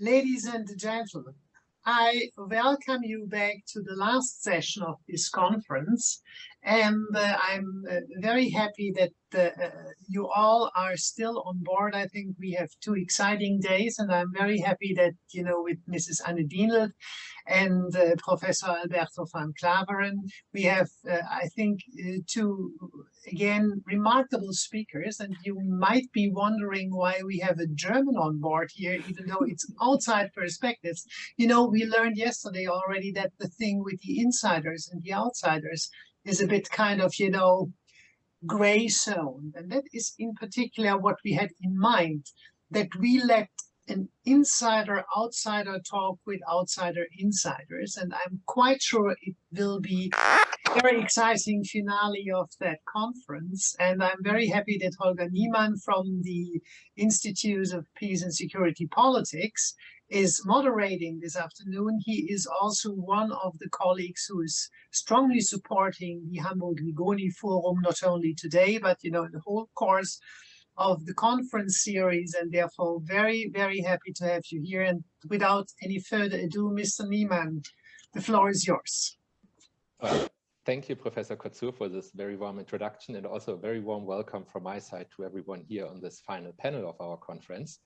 Ladies and gentlemen, I welcome you back to the last session of this conference, and I'm very happy that you all are still on board. I think we have 2 exciting days, and I'm very happy that, you know, with Mrs. Dienelt and Professor Alberto van Klaveren, we have, I think, 2, again, remarkable speakers. And you might be wondering why we have a German on board here, even though it's outside perspectives. You know, we learned yesterday already that the thing with the insiders and the outsiders is a bit kind of, you know, gray zone. And that is in particular what we had in mind, that we let an insider-outsider talk with outsider-insiders. And I'm quite sure it will be a very exciting finale of that conference. And I'm very happy that Holger Niemann from the Institute of Peace and Security Politics is moderating this afternoon. He is also one of the colleagues who is strongly supporting the Hamburg-Vigoni Forum, not only today, but, you know, in the whole course of the conference series, and therefore very, very happy to have you here. And without any further ado, Mr. Niemann, the floor is yours. Thank you, Professor Kotzur, for this very warm introduction, and also a very warm welcome from my side to everyone here on this final panel of our conference.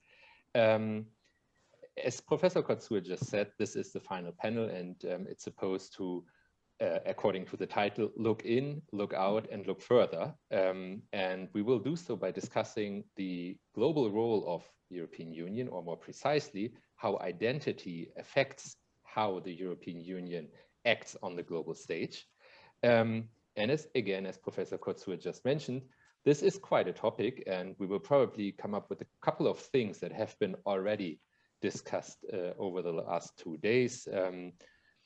As Professor Kotzur just said, this is the final panel, and it's supposed to, according to the title, look in, look out, and look further. And we will do so by discussing the global role of the European Union, or more precisely, how identity affects how the European Union acts on the global stage. And as Professor Kotzur just mentioned, this is quite a topic, and we will probably come up with a couple of things that have been already discussed over the last 2 days.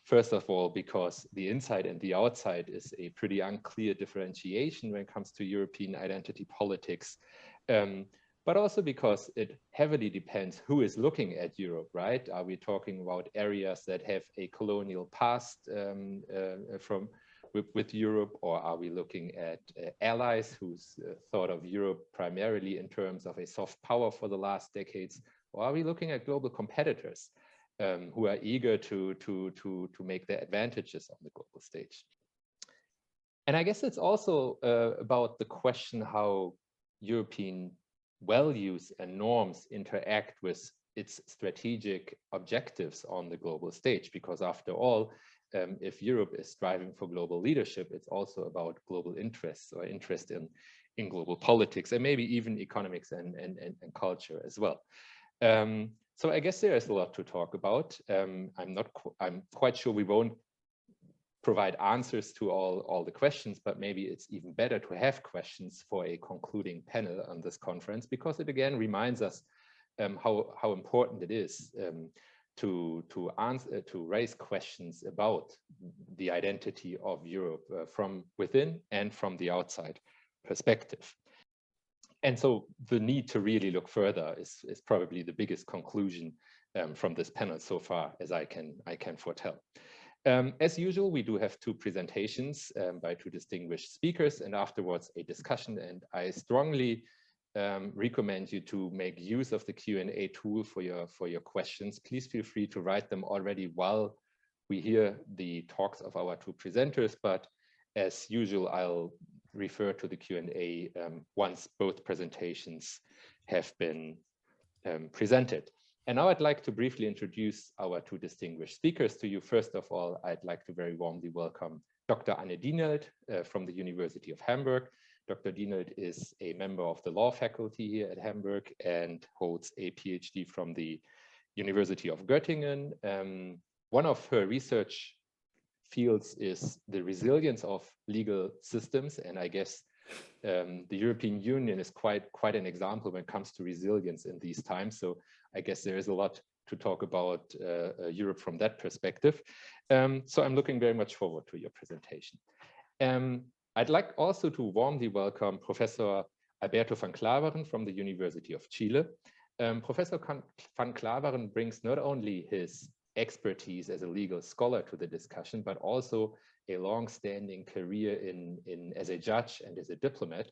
First of all, because the inside and the outside is a pretty unclear differentiation when it comes to European identity politics, but also because it heavily depends who is looking at Europe, right? Are we talking about areas that have a colonial past with Europe, or are we looking at allies who's thought of Europe primarily in terms of a soft power for the last decades, or are we looking at global competitors who are eager to make their advantages on the global stage? And I guess it's also about the question how European values and norms interact with its strategic objectives on the global stage, because after all, if Europe is striving for global leadership, it's also about global interests, or interest in global politics, and maybe even economics and culture as well. So I guess there is a lot to talk about. I'm quite sure we won't provide answers to all the questions, but maybe it's even better to have questions for a concluding panel on this conference, because it again reminds us how important it is to raise questions about the identity of Europe from within and from the outside perspective. And so the need to really look further is probably the biggest conclusion from this panel so far, as I can foretell. As usual, we do have 2 presentations by 2 distinguished speakers, and afterwards a discussion. And I strongly recommend you to make use of the Q&A tool for your questions. Please feel free to write them already while we hear the talks of our 2 presenters, but as usual, I'll refer to the Q&A once both presentations have been presented. And now I'd like to briefly introduce our 2 distinguished speakers to you. First of all, I'd like to very warmly welcome Dr. Dienelt from the University of Hamburg. Dr. Dienelt is a member of the law faculty here at Hamburg and holds a PhD from the University of Göttingen. One of her research fields is the resilience of legal systems, and I guess the European Union is quite an example when it comes to resilience in these times. So I guess there is a lot to talk about Europe from that perspective. So I'm looking very much forward to your presentation. I'd like also to warmly welcome Professor Alberto van Klaveren from the University of Chile. Professor van Klaveren brings not only his expertise as a legal scholar to the discussion, but also a long-standing career as a judge and as a diplomat.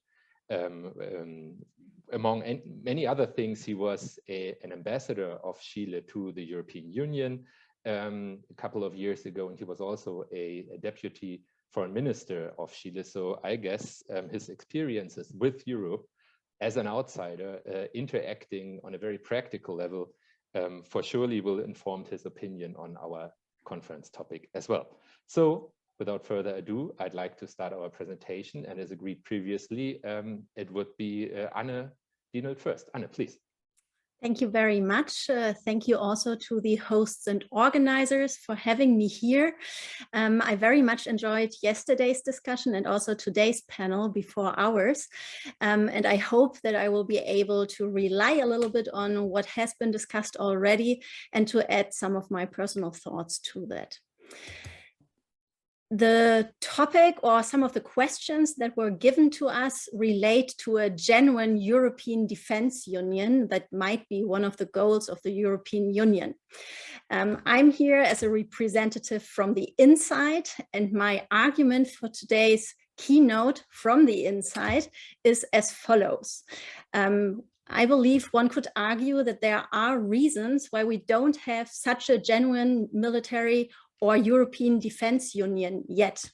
Among many other things, he was an ambassador of Chile to the European Union a couple of years ago, and he was also a deputy foreign minister of Chile. So I guess his experiences with Europe as an outsider, interacting on a very practical level, for surely will inform his opinion on our conference topic as well. So without further ado, I'd like to start our presentation, and as agreed previously, it would be Anne Dienelt first. Anne, please. Thank you very much. Thank you also to the hosts and organizers for having me here. I very much enjoyed yesterday's discussion and also today's panel before ours. And I hope that I will be able to rely a little bit on what has been discussed already and to add some of my personal thoughts to that. The topic or some of the questions that were given to us relate to a genuine European Defense Union that might be one of the goals of the European Union. I'm here as a representative from the inside, and my argument for today's keynote from the inside is as follows. I believe one could argue that there are reasons why we don't have such a genuine military or European Defense Union yet.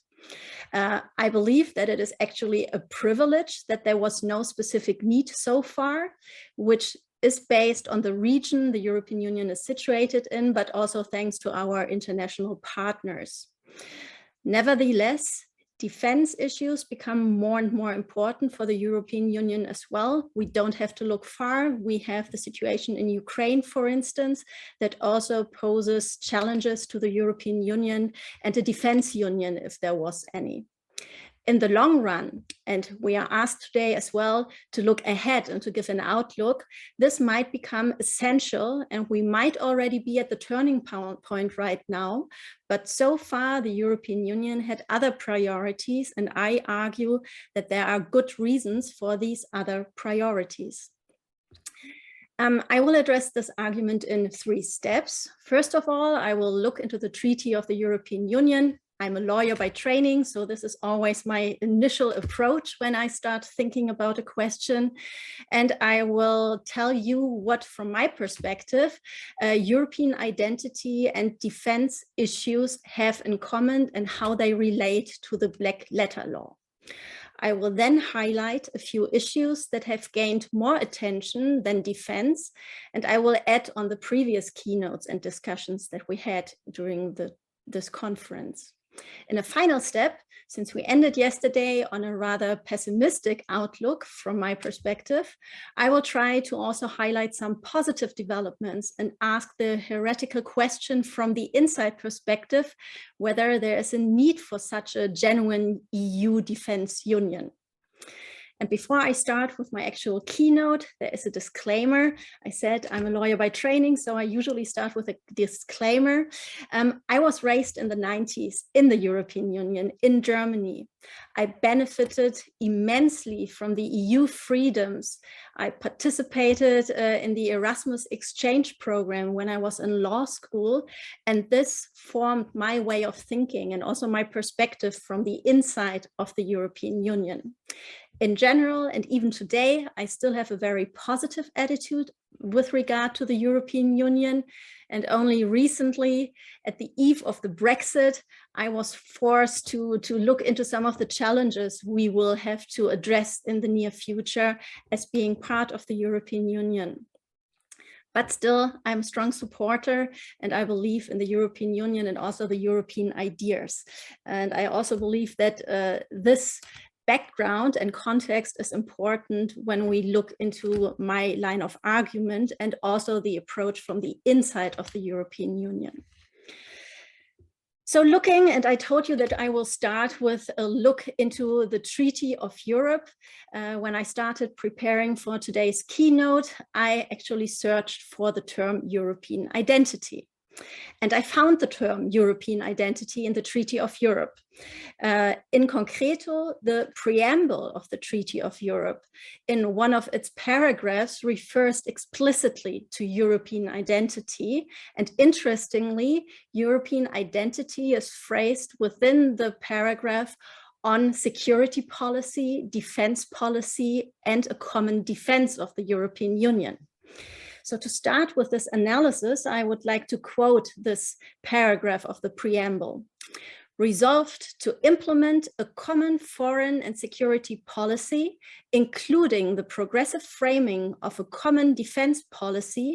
I believe that it is actually a privilege that there was no specific need so far, which is based on the region the European Union is situated in, but also thanks to our international partners. Nevertheless, defense issues become more and more important for the European Union as well. We don't have to look far. We have the situation in Ukraine, for instance, that also poses challenges to the European Union and a defense union if there was any. In the long run, and we are asked today as well to look ahead and to give an outlook, this might become essential, and we might already be at the turning point right now. But so far, the European Union had other priorities, and I argue that there are good reasons for these other priorities. I will address this argument in 3 steps. First of all, I will look into the Treaty of the European Union. I'm a lawyer by training, so this is always my initial approach when I start thinking about a question. And I will tell you what, from my perspective, European identity and defense issues have in common and how they relate to the Black Letter Law. I will then highlight a few issues that have gained more attention than defense, and I will add on the previous keynotes and discussions that we had during this conference. In a final step, since we ended yesterday on a rather pessimistic outlook from my perspective, I will try to also highlight some positive developments and ask the heretical question from the inside perspective, whether there is a need for such a genuine EU defense union. And before I start with my actual keynote, there is a disclaimer. I said I'm a lawyer by training, so I usually start with a disclaimer. I was raised in the 90s in the European Union, in Germany. I benefited immensely from the EU freedoms. I participated in the Erasmus exchange program when I was in law school, and this formed my way of thinking and also my perspective from the inside of the European Union. In general, and even today, I still have a very positive attitude with regard to the European Union. And only recently, at the eve of the Brexit, I was forced to look into some of the challenges we will have to address in the near future as being part of the European Union. But still, I'm a strong supporter, and I believe in the European Union and also the European ideas. And I also believe that this background and context is important when we look into my line of argument and also the approach from the inside of the European Union. So looking, and I told you that I will start with a look into the Treaty of Europe. When I started preparing for today's keynote, I actually searched for the term European identity. And I found the term European identity in the Treaty of Europe. In concreto, the preamble of the Treaty of Europe in one of its paragraphs refers explicitly to European identity. And interestingly, European identity is phrased within the paragraph on security policy, defense policy, and a common defense of the European Union. So to start with this analysis, I would like to quote this paragraph of the preamble. Resolved to implement a common foreign and security policy, including the progressive framing of a common defense policy,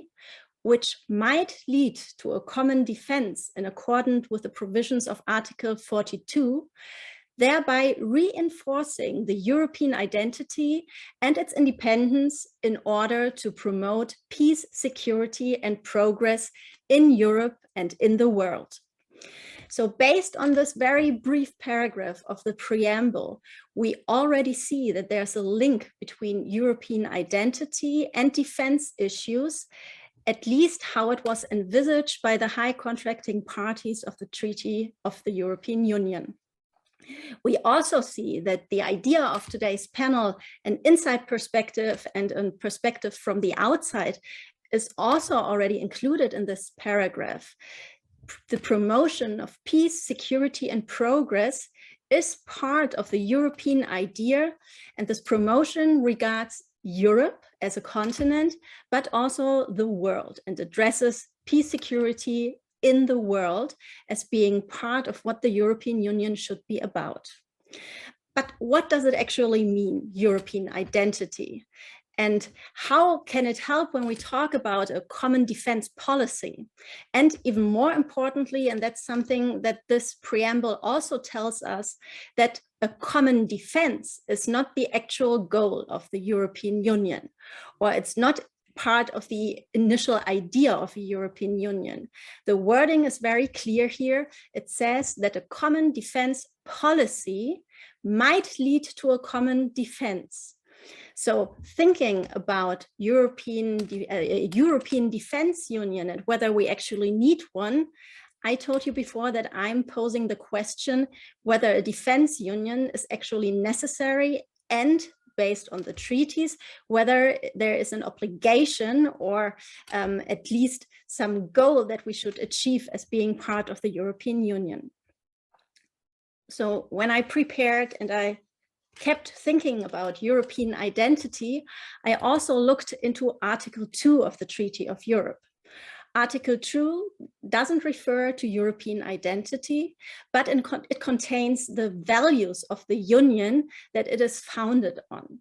which might lead to a common defense in accordance with the provisions of Article 42, thereby reinforcing the European identity and its independence in order to promote peace, security, and progress in Europe and in the world. So based on this very brief paragraph of the preamble, we already see that there's a link between European identity and defense issues, at least how it was envisaged by the high contracting parties of the Treaty of the European Union. We also see that the idea of today's panel, an inside perspective and a perspective from the outside, is also already included in this paragraph. The promotion of peace, security, and progress is part of the European idea, and this promotion regards Europe as a continent, but also the world, and addresses peace, security in the world as being part of what the European Union should be about. But what does it actually mean, European identity? And how can it help when we talk about a common defense policy? And even more importantly, and that's something that this preamble also tells us, that a common defense is not the actual goal of the European Union, or it's not part of the initial idea of a European Union. The wording is very clear here. It says that a common defense policy might lead to a common defense. So thinking about European Defense Union and whether we actually need one, I told you before that I'm posing the question whether a defense union is actually necessary, and based on the treaties, whether there is an obligation or at least some goal that we should achieve as being part of the European Union. So when I prepared and I kept thinking about European identity, I also looked into Article 2 of the Treaty of Europe. Article 2 doesn't refer to European identity, but it contains the values of the Union that it is founded on.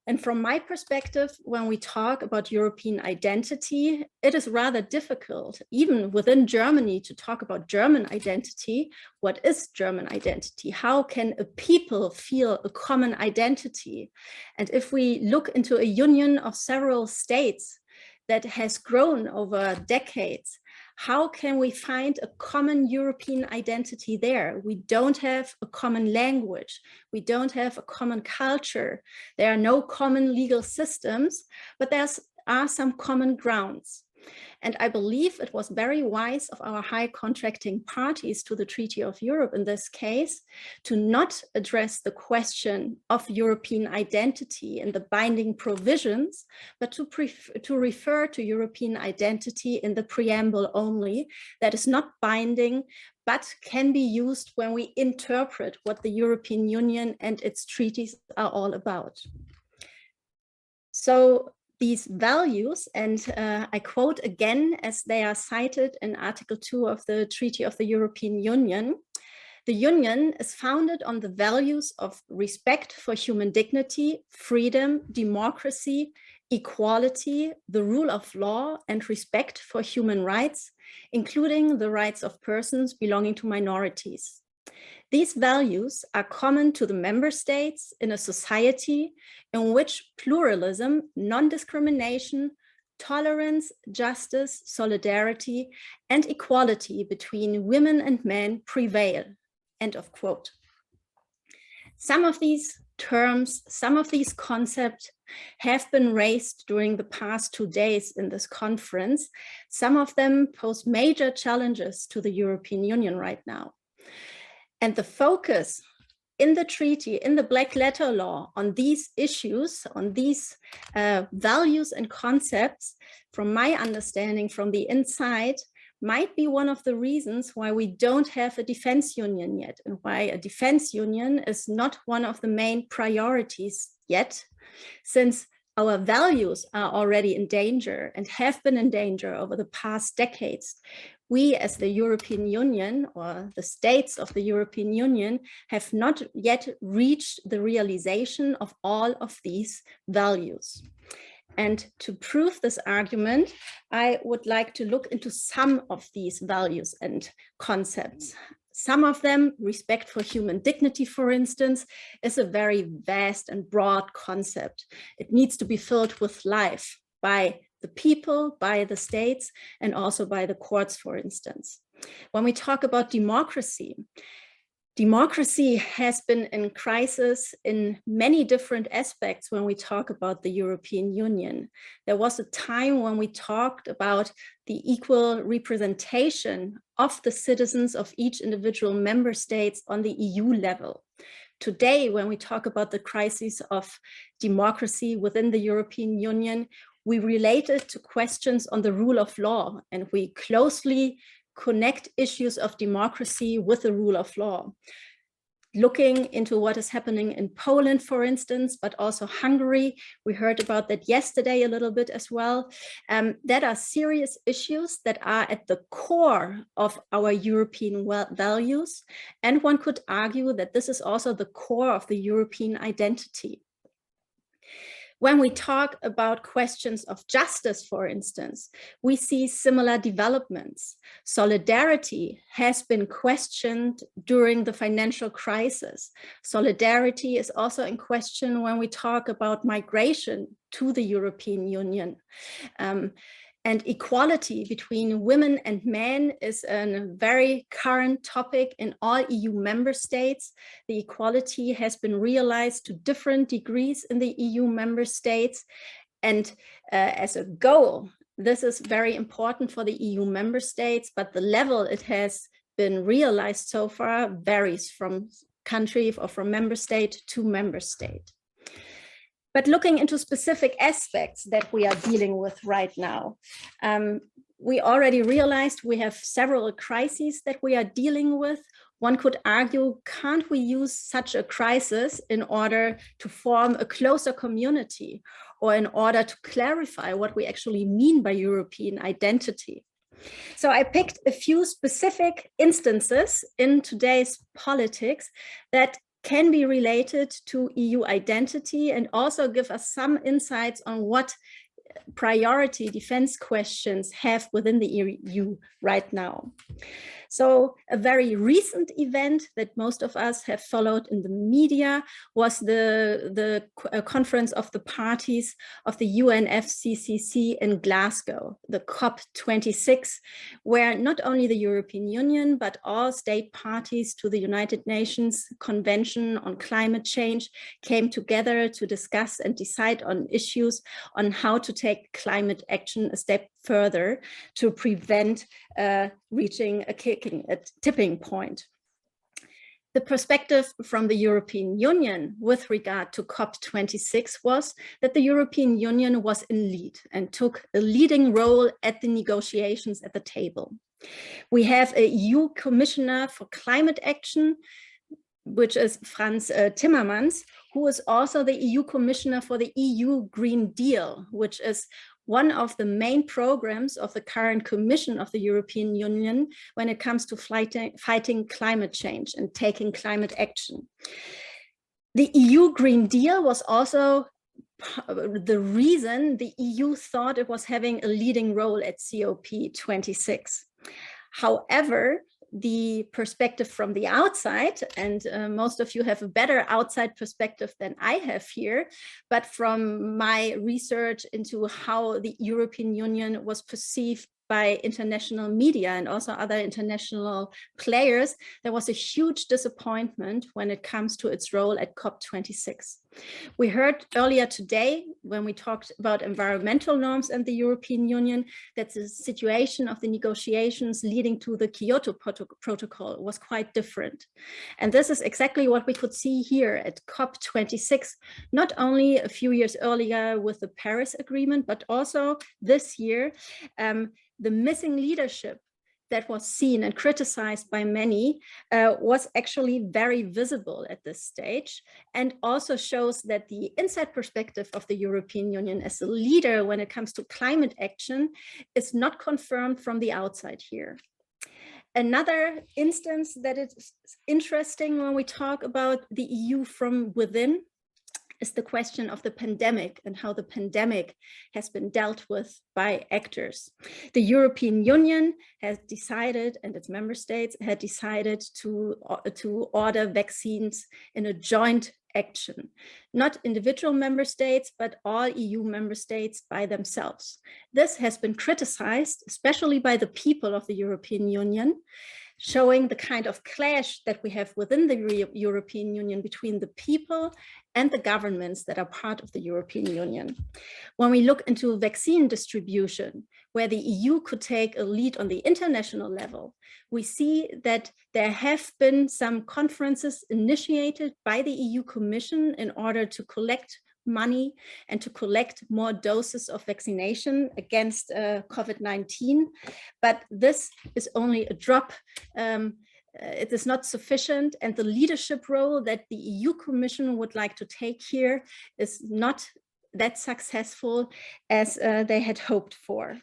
And from my perspective, when we talk about European identity, it is rather difficult, even within Germany, to talk about German identity. What is German identity? How can a people feel a common identity? And if we look into a union of several states that has grown over decades, how can we find a common European identity there? We don't have a common language. We don't have a common culture. There are no common legal systems, but there are some common grounds. And I believe it was very wise of our high contracting parties to the Treaty of Europe in this case to not address the question of European identity in the binding provisions, but to refer to European identity in the preamble only. That is not binding, but can be used when we interpret what the European Union and its treaties are all about. So these values, and I quote again as they are cited in Article 2 of the Treaty of the European Union, the Union is founded on the values of respect for human dignity, freedom, democracy, equality, the rule of law, and respect for human rights, including the rights of persons belonging to minorities. These values are common to the member states in a society in which pluralism, non-discrimination, tolerance, justice, solidarity, and equality between women and men prevail. End of quote. Some of these terms, some of these concepts have been raised during the past 2 days in this conference. Some of them pose major challenges to the European Union right now. And the focus in the treaty, in the Black Letter Law, on these issues, on these values and concepts, from my understanding from the inside, might be one of the reasons why we don't have a defense union yet, and why a defense union is not one of the main priorities yet, since our values are already in danger and have been in danger over the past decades. We as the European Union, or the states of the European Union, have not yet reached the realization of all of these values. And to prove this argument, I would like to look into some of these values and concepts. Some of them, respect for human dignity, for instance, is a very vast and broad concept. It needs to be filled with life by the people, by the states, and also by the courts, for instance. When we talk about democracy, democracy has been in crisis in many different aspects when we talk about the European Union. There was a time when we talked about the equal representation of the citizens of each individual member states on the EU level. Today, when we talk about the crisis of democracy within the European Union, we relate it to questions on the rule of law, and we closely connect issues of democracy with the rule of law. Looking into what is happening in Poland, for instance, but also Hungary, we heard about that yesterday a little bit as well. That are serious issues that are at the core of our European values. And one could argue that this is also the core of the European identity. When we talk about questions of justice, for instance, we see similar developments. Solidarity has been questioned during the financial crisis. Solidarity is also in question when we talk about migration to the European Union. And equality between women and men is a very current topic in all EU member states. The equality has been realized to different degrees in the EU member states. And as a goal, this is very important for the EU member states, but the level it has been realized so far varies from country or from member state to member state. But looking into specific aspects that we are dealing with right now, we already realized we have several crises that we are dealing with. One could argue, can't we use such a crisis in order to form a closer community, or in order to clarify what we actually mean by European identity? So I picked a few specific instances in today's politics that can be related to EU identity and also give us some insights on what priority defense questions have within the EU right now. So a very recent event that most of us have followed in the media was the conference of the parties of the UNFCCC in Glasgow, the COP26, where not only the European Union, but all state parties to the United Nations Convention on Climate Change came together to discuss and decide on issues on how to take climate action a step further to prevent reaching a tipping point. The perspective from the European Union with regard to COP26 was that the European Union was in lead and took a leading role at the negotiations at the table. We have a EU Commissioner for Climate Action, which is Frans Timmermans, who is also the EU Commissioner for the EU Green Deal, which is one of the main programs of the current Commission of the European Union when it comes to fighting climate change and taking climate action. The EU Green Deal was also the reason the EU thought it was having a leading role at COP26. However, the perspective from the outside, and most of you have a better outside perspective than I have here, but from my research into how the European Union was perceived by international media and also other international players, there was a huge disappointment when it comes to its role at COP26. We heard earlier today, when we talked about environmental norms and the European Union, that the situation of the negotiations leading to the Kyoto Protocol was quite different. And this is exactly what we could see here at COP26, not only a few years earlier with the Paris Agreement, but also this year. The missing leadership that was seen and criticized by many was actually very visible at this stage, and also shows that the inside perspective of the European Union as a leader when it comes to climate action is not confirmed from the outside here. Another instance that is interesting when we talk about the EU from within is the question of the pandemic and how the pandemic has been dealt with by actors. The European Union has decided, and its member states had decided to order vaccines in a joint action, not individual member states, but all EU member states by themselves. This has been criticized, especially by the people of the European Union, showing the kind of clash that we have within the European Union between the people and the governments that are part of the European Union. When we look into vaccine distribution, where the EU could take a lead on the international level, we see that there have been some conferences initiated by the EU Commission in order to collect money and to collect more doses of vaccination against COVID-19. But this is only a drop. It is not sufficient, and the leadership role that the EU Commission would like to take here is not that successful as they had hoped for.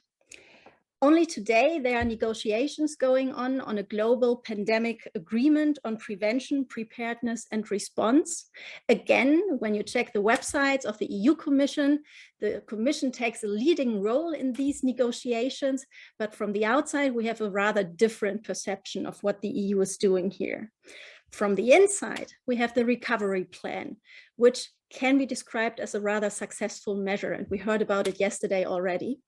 Only today, there are negotiations going on a global pandemic agreement on prevention, preparedness, and response. Again, when you check the websites of the EU Commission, the Commission takes a leading role in these negotiations, but from the outside, we have a rather different perception of what the EU is doing here. From the inside, we have the recovery plan, which can be described as a rather successful measure, and we heard about it yesterday already.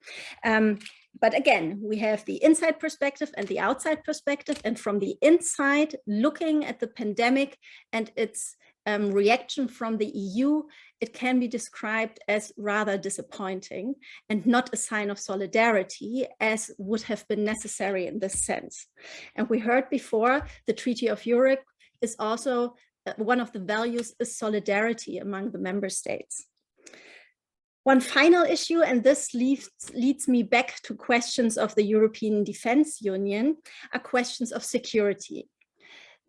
But again, we have the inside perspective and the outside perspective, and from the inside, looking at the pandemic and its reaction from the EU, it can be described as rather disappointing and not a sign of solidarity as would have been necessary in this sense. And we heard before, the Treaty of Europe is also one of the values is solidarity among the member states. One final issue, and this leads me back to questions of the European Defense Union, are questions of security.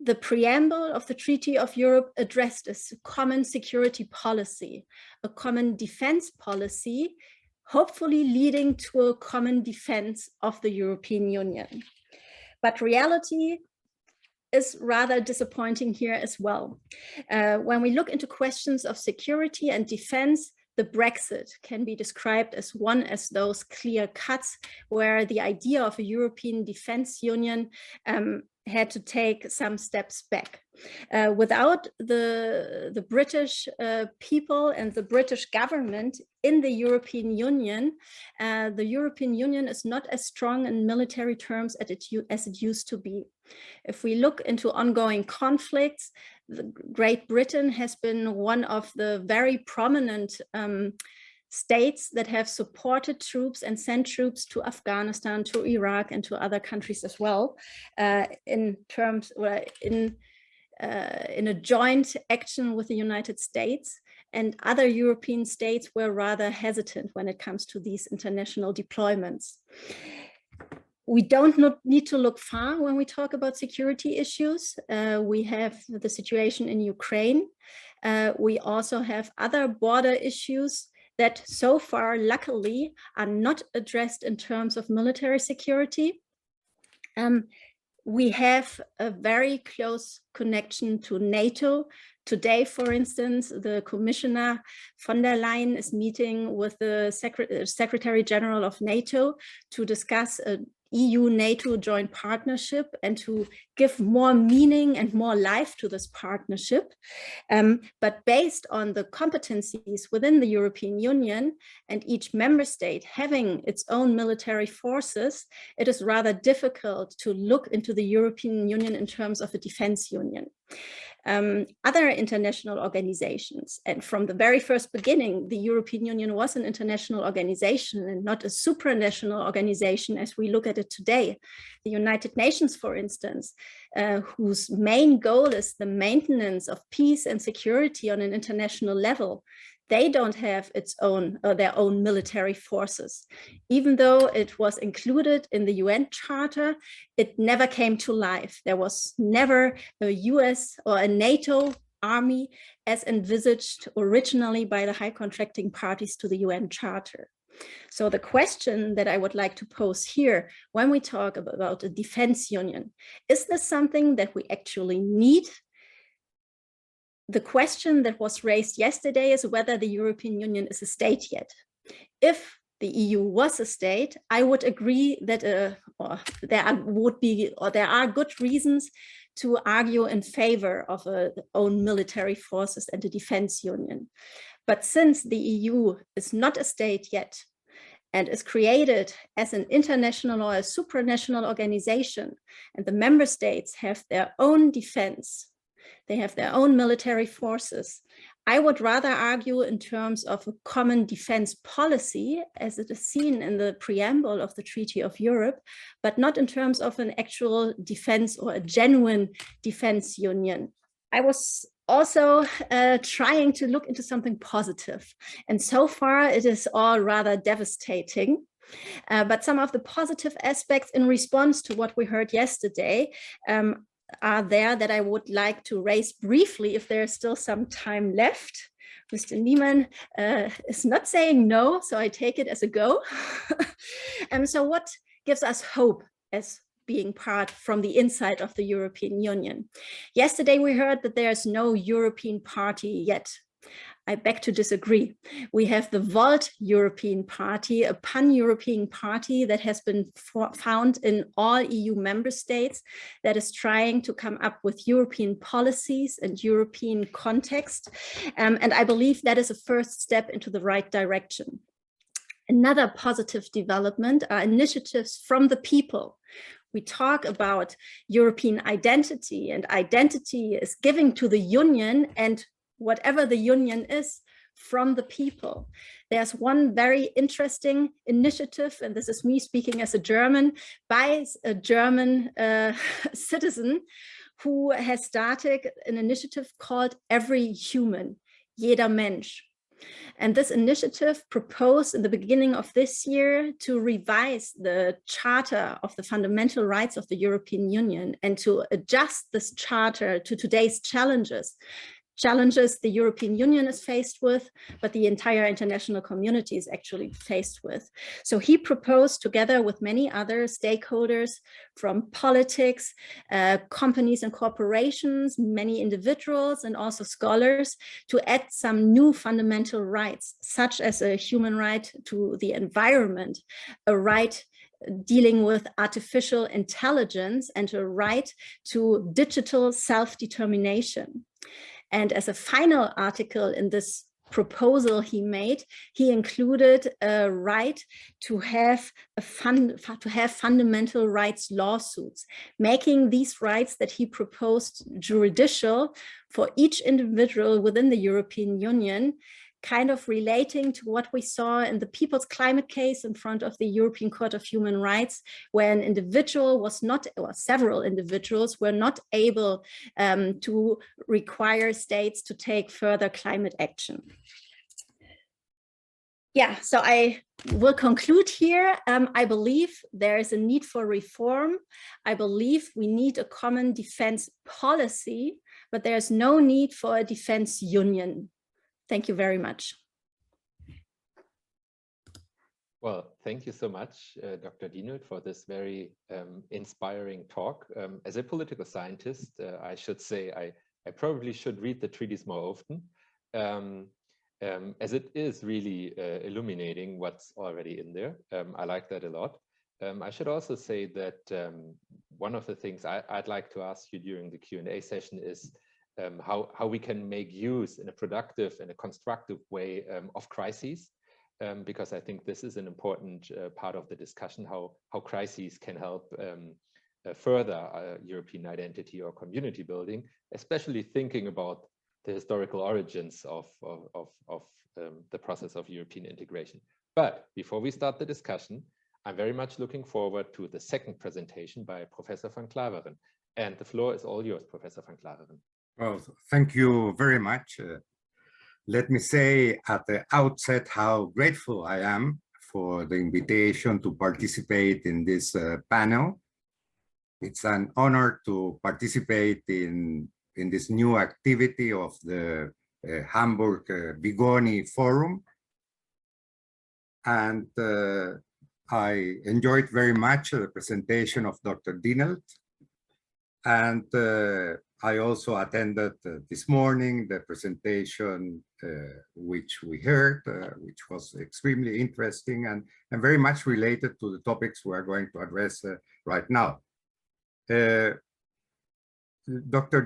The preamble of the Treaty of Europe addressed a common security policy, a common defense policy, hopefully leading to a common defense of the European Union. But reality is rather disappointing here as well. When we look into questions of security and defense, the Brexit can be described as one of those clear cuts where the idea of a European Defense Union had to take some steps back. Without the British people and the British government in the European Union is not as strong in military terms as it used to be. If we look into ongoing conflicts, Great Britain has been one of the very prominent states that have supported troops and sent troops to Afghanistan, to Iraq, and to other countries as well, in a joint action with the United States. And other European states were rather hesitant when it comes to these international deployments. We don't need to look far when we talk about security issues. We have the situation in Ukraine. We also have other border issues that so far, luckily, are not addressed in terms of military security. We have a very close connection to NATO. Today, for instance, the Commissioner von der Leyen is meeting with the Secretary General of NATO to discuss a EU-NATO joint partnership and to give more meaning and more life to this partnership. But based on the competencies within the European Union and each member state having its own military forces, it is rather difficult to look into the European Union in terms of a defense union. Other international organizations, and from the very first beginning, the European Union was an international organization and not a supranational organization as we look at it today. The United Nations, for instance, whose main goal is the maintenance of peace and security on an international level. they don't have their own military forces. Even though it was included in the UN Charter, it never came to life. There was never a US or a NATO army as envisaged originally by the high contracting parties to the UN Charter. So the question that I would like to pose here, when we talk about a defense union, is this something that we actually need? The question that was raised yesterday is whether the European Union is a state yet. If the EU was a state, I would agree that there are good reasons to argue in favor of own military forces and a defense union. But since the EU is not a state yet and is created as an international or a supranational organization, and the member states have their own defense, they have their own military forces, I would rather argue in terms of a common defense policy, as it is seen in the preamble of the Treaty of Europe, but not in terms of an actual defense or a genuine defense union. I was also trying to look into something positive, and so far it is all rather devastating. But some of the positive aspects in response to what we heard yesterday are there that I would like to raise briefly if there's still some time left. Mr. Niemann is not saying no, so I take it as a go. So what gives us hope as being part from the inside of the European Union? Yesterday we heard that there's no European party yet. I beg to disagree. We have the Volt European Party, a pan-European party that has been found in all EU member states that is trying to come up with European policies and European context. And I believe that is a first step into the right direction. Another positive development are initiatives from the people. We talk about European identity, and identity is given to the Union, and whatever the Union is, from the people. There's one very interesting initiative, and this is me speaking as a German, by a German citizen who has started an initiative called Every Human, Jeder Mensch. And this initiative proposed in the beginning of this year to revise the Charter of the Fundamental Rights of the European Union and to adjust this charter to today's challenges the European Union is faced with, but the entire international community is actually faced with. So he proposed, together with many other stakeholders from politics, companies and corporations, many individuals, and also scholars, to add some new fundamental rights, such as a human right to the environment, a right dealing with artificial intelligence, and a right to digital self-determination. And as a final article in this proposal he made, he included a right to have fundamental rights lawsuits, making these rights that he proposed judicial for each individual within the European Union, kind of relating to what we saw in the People's Climate case in front of the European Court of Human Rights, where an individual was not, or several individuals were not able to require states to take further climate action. Yeah, so I will conclude here. I believe there is a need for reform. I believe we need a common defense policy, but there's no need for a defense union. Thank you very much. Well, thank you so much, Dr. Dienelt, for this very inspiring talk. As a political scientist, I should say I probably should read the treaties more often, as it is really illuminating what's already in there. I like that a lot. I should also say that one of the things I'd like to ask you during the Q&A session is how we can make use in a productive and a constructive way of crises, because I think this is an important part of the discussion, how crises can help further European identity or community building, especially thinking about the historical origins of the process of European integration. But before we start the discussion, I'm very much looking forward to the second presentation by Professor van Klaveren. And the floor is all yours, Professor van Klaveren. Well, thank you very much. Let me say at the outset how grateful I am for the invitation to participate in this panel. It's an honor to participate in this new activity of the Hamburg-Vigoni Forum. And I enjoyed very much the presentation of Dr. Dienelt. And I also attended this morning the presentation which we heard, which was extremely interesting and very much related to the topics we are going to address right now. Dr.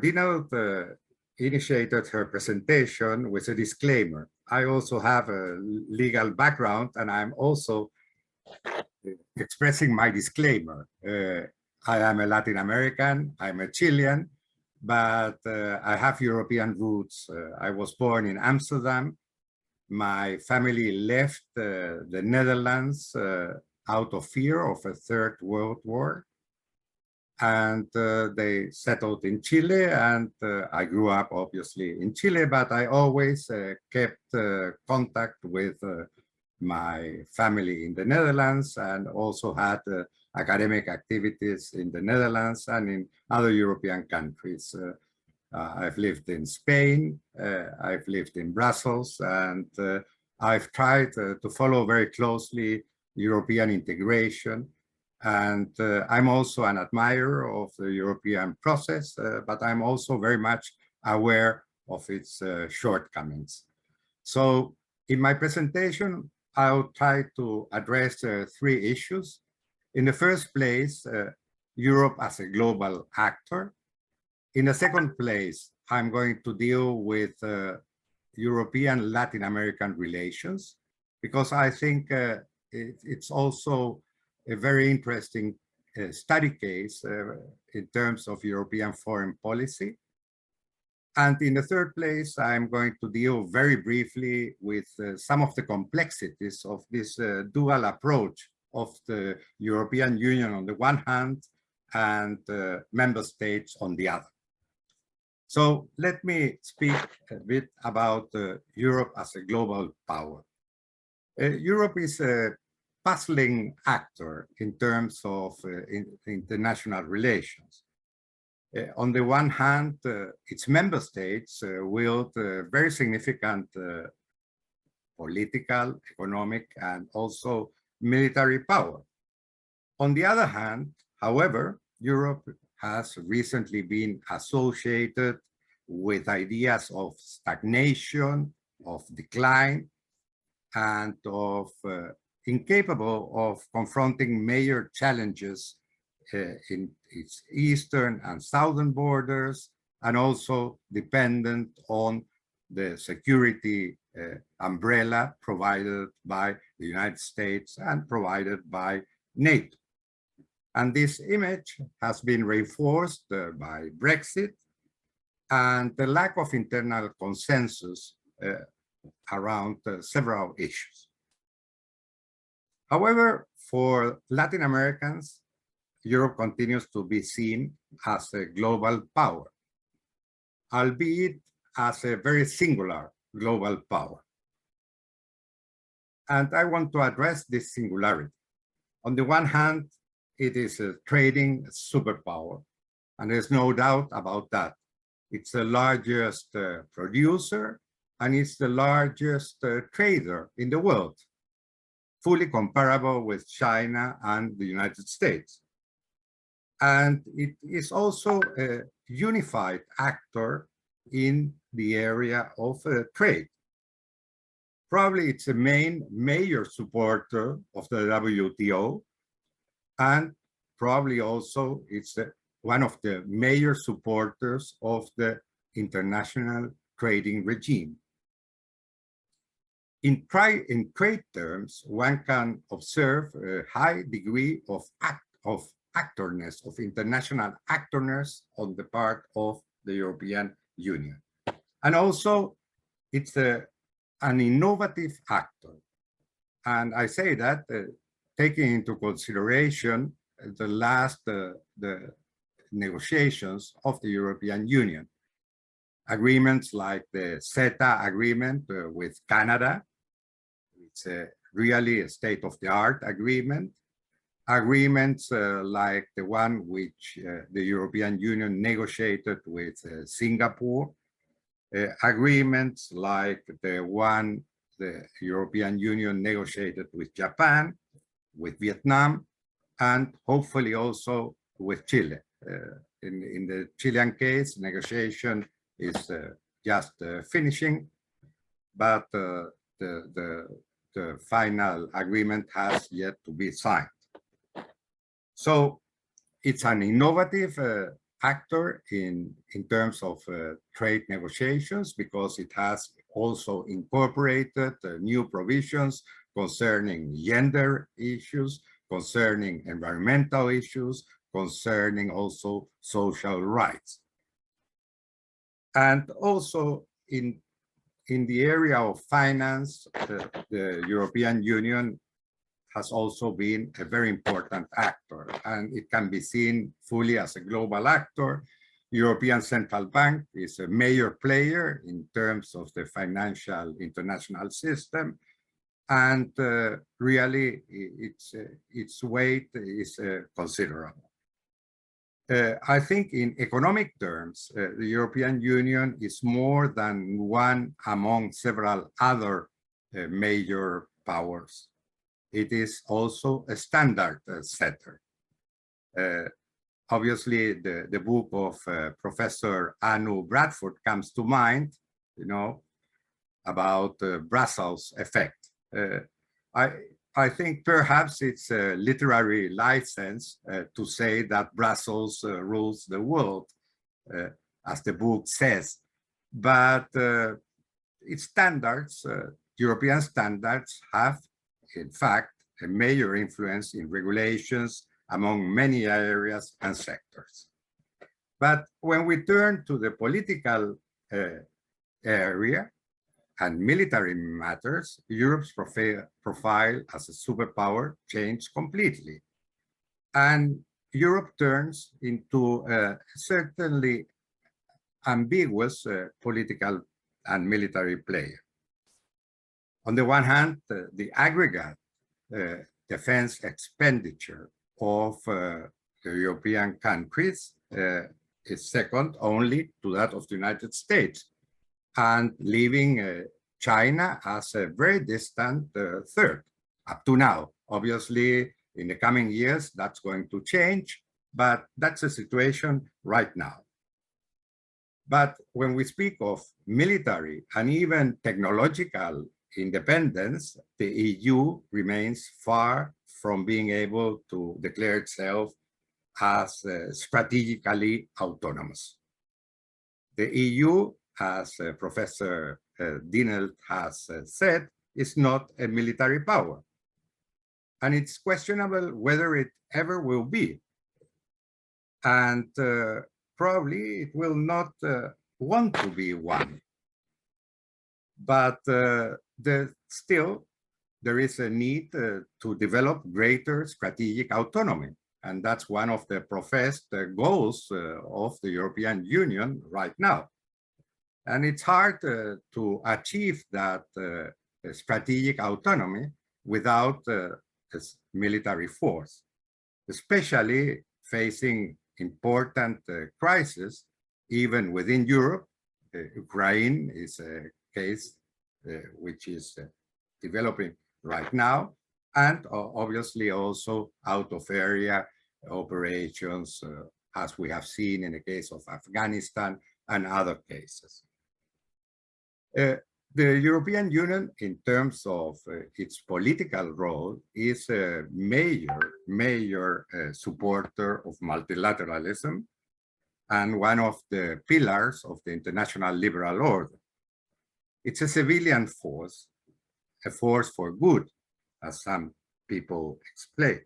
Dienelt initiated her presentation with a disclaimer. I also have a legal background and I'm also expressing my disclaimer. I am a Latin American, I'm a Chilean, but I have European roots. I was born in Amsterdam. My family left the Netherlands out of fear of a Third World War. And they settled in Chile, and I grew up obviously in Chile, but I always kept contact with my family in the Netherlands, and also had academic activities in the Netherlands and in other European countries. I've lived in Spain, I've lived in Brussels, and I've tried to follow very closely European integration. And I'm also an admirer of the European process, but I'm also very much aware of its shortcomings. So in my presentation, I'll try to address three issues. In the first place, Europe as a global actor. In the second place, I'm going to deal with European-Latin American relations, because I think it's also a very interesting study case in terms of European foreign policy. And in the third place, I'm going to deal very briefly with some of the complexities of this dual approach of the European Union on the one hand and member states on the other. So let me speak a bit about Europe as a global power. Europe is a puzzling actor in terms of international relations. On the one hand, its member states wield very significant political, economic, and also military power. On the other hand, however, Europe has recently been associated with ideas of stagnation, of decline, and of incapable of confronting major challenges in its eastern and southern borders, and also dependent on the security umbrella provided by the United States and provided by NATO. And this image has been reinforced by Brexit and the lack of internal consensus around several issues. However, for Latin Americans, Europe continues to be seen as a global power, albeit as a very singular global power. And I want to address this singularity. On the one hand, it is a trading superpower, and there's no doubt about that. It's the largest producer, and it's the largest trader in the world, fully comparable with China and the United States. And it is also a unified actor in the area of trade. Probably it's a major supporter of the WTO, and probably also it's one of the major supporters of the international trading regime. In trade terms, one can observe a high degree of actorness, of international actorness on the part of the European Union. And also, it's an innovative actor. And I say that taking into consideration the negotiations of the European Union. agreements like the CETA agreement with Canada. It's really a state-of-the-art agreement. Agreements like the one which the European Union negotiated with Singapore. Agreements like the one the European Union negotiated with Japan, with Vietnam, and hopefully also with Chile. In the Chilean case, negotiation is just finishing, but the final agreement has yet to be signed. So it's an innovative actor in terms of trade negotiations, because it has also incorporated new provisions concerning gender issues, concerning environmental issues, concerning also social rights. And also in the area of finance, the European Union has also been a very important actor, and it can be seen fully as a global actor. European Central Bank is a major player in terms of the financial international system, and really its weight is considerable. I think in economic terms, the European Union is more than one among several other major powers. It is also a standard setter. Obviously, the book of Professor Anu Bradford comes to mind, you know, about Brussels effect. I think perhaps it's a literary license to say that Brussels rules the world, as the book says. But its standards, European standards, have, in fact, a major influence in regulations among many areas and sectors. But when we turn to the political area and military matters, Europe's profile as a superpower changed completely. And Europe turns into a certainly ambiguous political and military player. On the one hand, the aggregate defense expenditure of the European countries is second only to that of the United States, and leaving China as a very distant third up to now. Obviously, in the coming years, that's going to change, but that's the situation right now. But when we speak of military and even technological independence, the EU remains far from being able to declare itself as strategically autonomous. The EU, as Professor Dienelt has said, is not a military power. And it's questionable whether it ever will be. And probably it will not want to be one. But still, there is a need to develop greater strategic autonomy. And that's one of the professed goals of the European Union right now. And it's hard to achieve that strategic autonomy without military force, especially facing important crises, even within Europe. Ukraine is a case which is developing right now, and obviously also out of area operations, as we have seen in the case of Afghanistan and other cases. The European Union, in terms of its political role, is a major supporter of multilateralism and one of the pillars of the international liberal order. It's a civilian force, a force for good, as some people explain.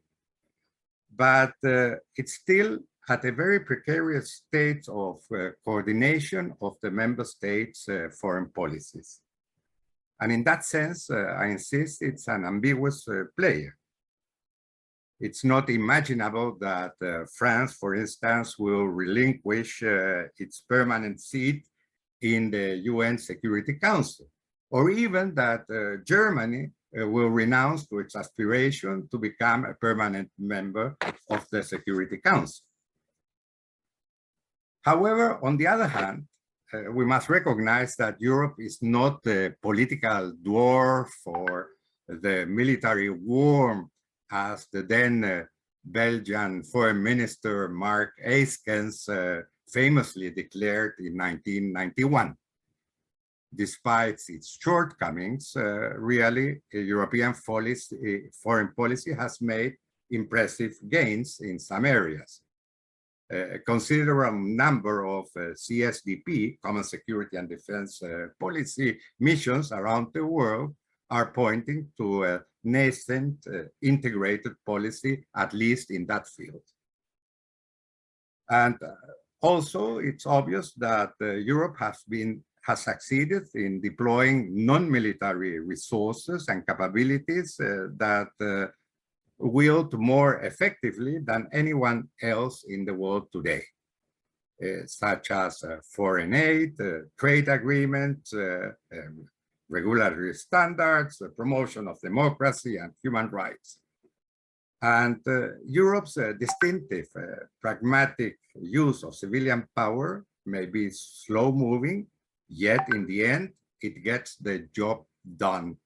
But it's still at a very precarious state of coordination of the member states' foreign policies. And in that sense, I insist, it's an ambiguous player. It's not imaginable that France, for instance, will relinquish its permanent seat in the UN Security Council, or even that Germany will renounce to its aspiration to become a permanent member of the Security Council. However, on the other hand, we must recognize that Europe is not the political dwarf or the military worm, as the then Belgian Foreign Minister Mark Eyskens famously declared in 1991. Despite its shortcomings, really, European foreign policy has made impressive gains in some areas. A considerable number of CSDP, Common Security and Defense Policy missions around the world are pointing to a nascent integrated policy, at least in that field. And also, it's obvious that Europe has succeeded in deploying non-military resources and capabilities that wield more effectively than anyone else in the world today, such as foreign aid, trade agreements, regulatory standards, the promotion of democracy and human rights. And Europe's distinctive pragmatic use of civilian power may be slow-moving, yet in the end, it gets the job done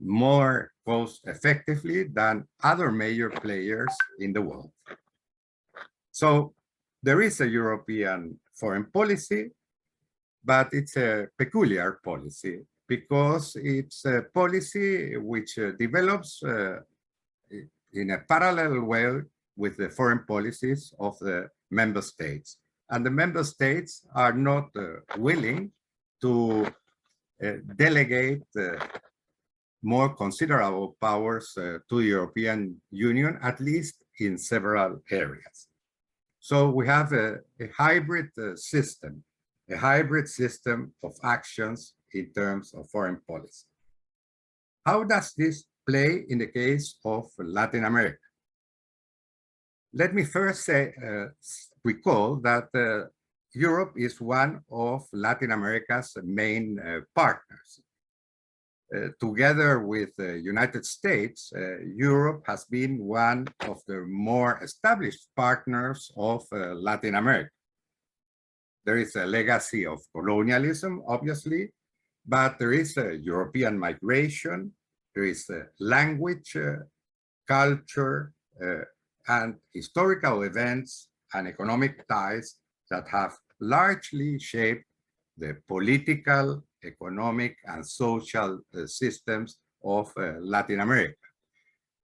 more cost-effectively than other major players in the world. So there is a European foreign policy, but it's a peculiar policy because it's a policy which develops in a parallel way with the foreign policies of the member states. And the member states are not willing to delegate more considerable powers to the European Union, at least in several areas. So we have a hybrid system of actions in terms of foreign policy. How does this play in the case of Latin America? Let me first recall that Europe is one of Latin America's main partners. Together with the United States, Europe has been one of the more established partners of Latin America. There is a legacy of colonialism, obviously, but there is a European migration, there is a language, culture, and historical events and economic ties that have largely shaped the political, economic, and social systems of Latin America.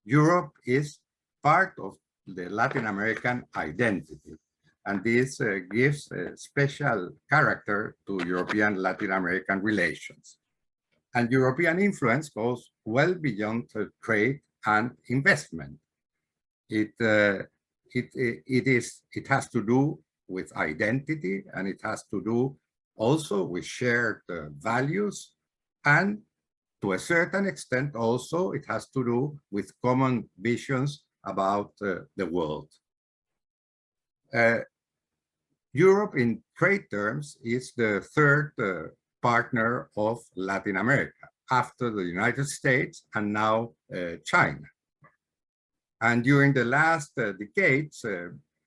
Europe is part of the Latin American identity, and this gives a special character to European-Latin American relations. And European influence goes well beyond trade and investment. It has to do with identity, and it has to do also with shared values, and to a certain extent also it has to do with common visions about the world. Europe in trade terms is the third partner of Latin America after the United States and now China. And during the last decades,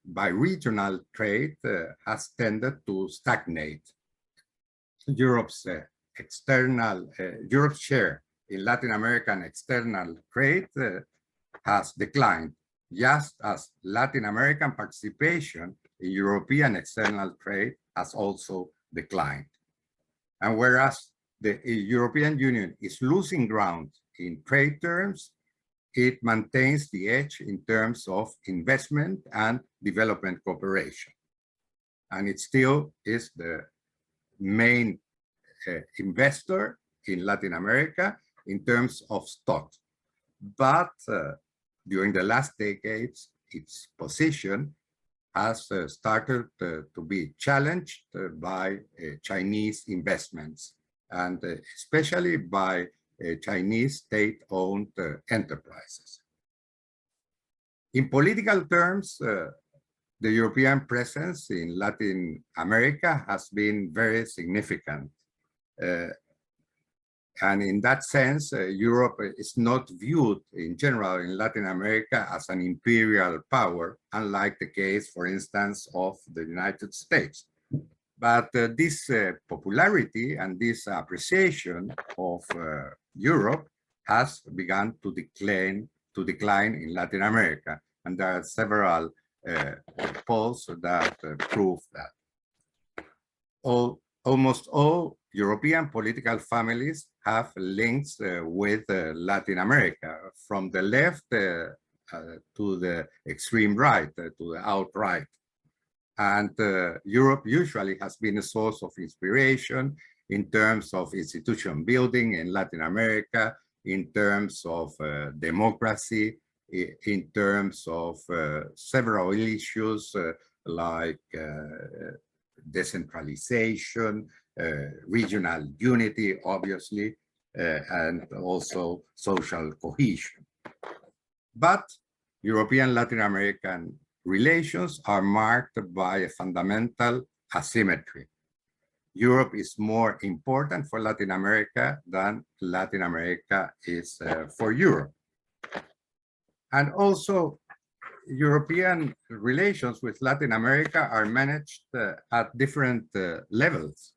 bi-regional trade has tended to stagnate. Europe's share in Latin American external trade has declined, just as Latin American participation in European external trade has also declined. And whereas the European Union is losing ground in trade terms, it maintains the edge in terms of investment and development cooperation. And it still is the main investor in Latin America in terms of stocks. But during the last decades, its position has started to be challenged by Chinese investments, and especially by Chinese state-owned enterprises. In political terms, the European presence in Latin America has been very significant. And in that sense, Europe is not viewed in general in Latin America as an imperial power, unlike the case, for instance, of the United States. But this popularity and this appreciation of Europe has begun to decline in Latin America. And there are several polls that prove that. Almost all European political families have links with Latin America, from the left to the extreme right, to the outright. And Europe usually has been a source of inspiration in terms of institution building in Latin America, in terms of democracy, in terms of several issues like decentralization, regional unity, obviously, and also social cohesion. But European Latin American relations are marked by a fundamental asymmetry. Europe is more important for Latin America than Latin America is for Europe. And also, European relations with Latin America are managed at different levels.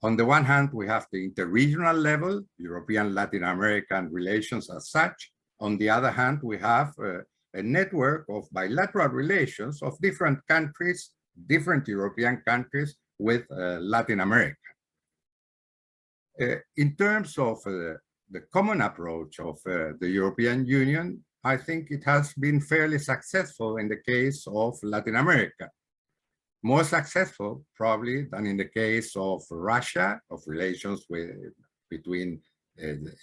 On the one hand, we have the interregional level, European Latin American relations as such. On the other hand, we have a network of bilateral relations of different countries, different European countries with Latin America. In terms of the common approach of the European Union, I think it has been fairly successful in the case of Latin America. More successful, probably, than in the case of Russia, of relations between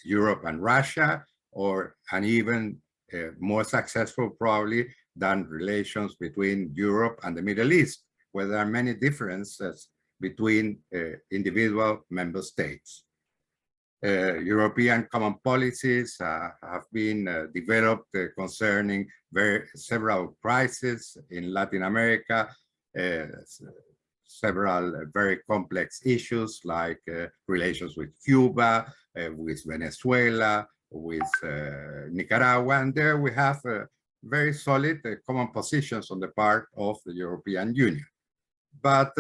Europe and Russia, and even more successful, probably, than relations between Europe and the Middle East, where there are many differences between individual member states. European common policies have been developed concerning several crises in Latin America, several very complex issues like relations with Cuba, with Venezuela, with Nicaragua, and there we have very solid common positions on the part of the European Union. But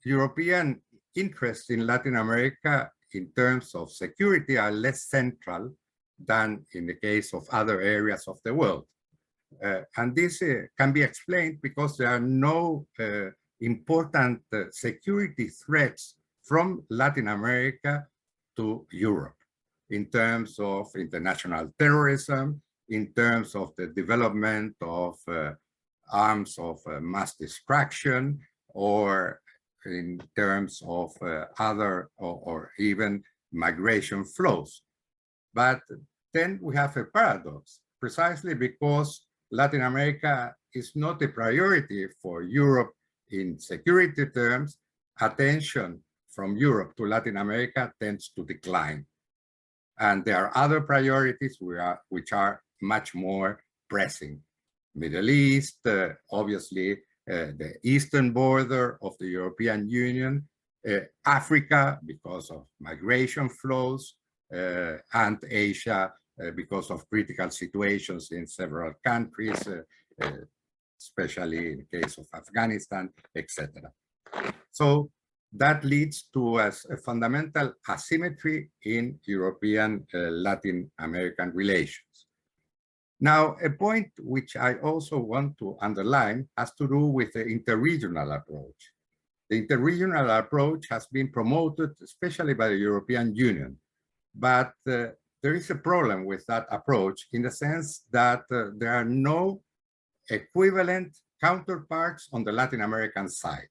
European interests in Latin America in terms of security are less central than in the case of other areas of the world. And this can be explained because there are no important security threats from Latin America to Europe in terms of international terrorism, in terms of the development of arms of mass destruction, or in terms of other or even migration flows. But then we have a paradox, precisely because Latin America is not a priority for Europe in security terms. Attention from Europe to Latin America tends to decline. And there are other priorities which are much more pressing. Middle East, obviously, the eastern border of the European Union, Africa because of migration flows, and Asia because of critical situations in several countries, especially in the case of Afghanistan, etc. So that leads to a fundamental asymmetry in European Latin American relations. Now, a point which I also want to underline has to do with the interregional approach. The interregional approach has been promoted, especially by the European Union, but there is a problem with that approach in the sense that there are no equivalent counterparts on the Latin American side.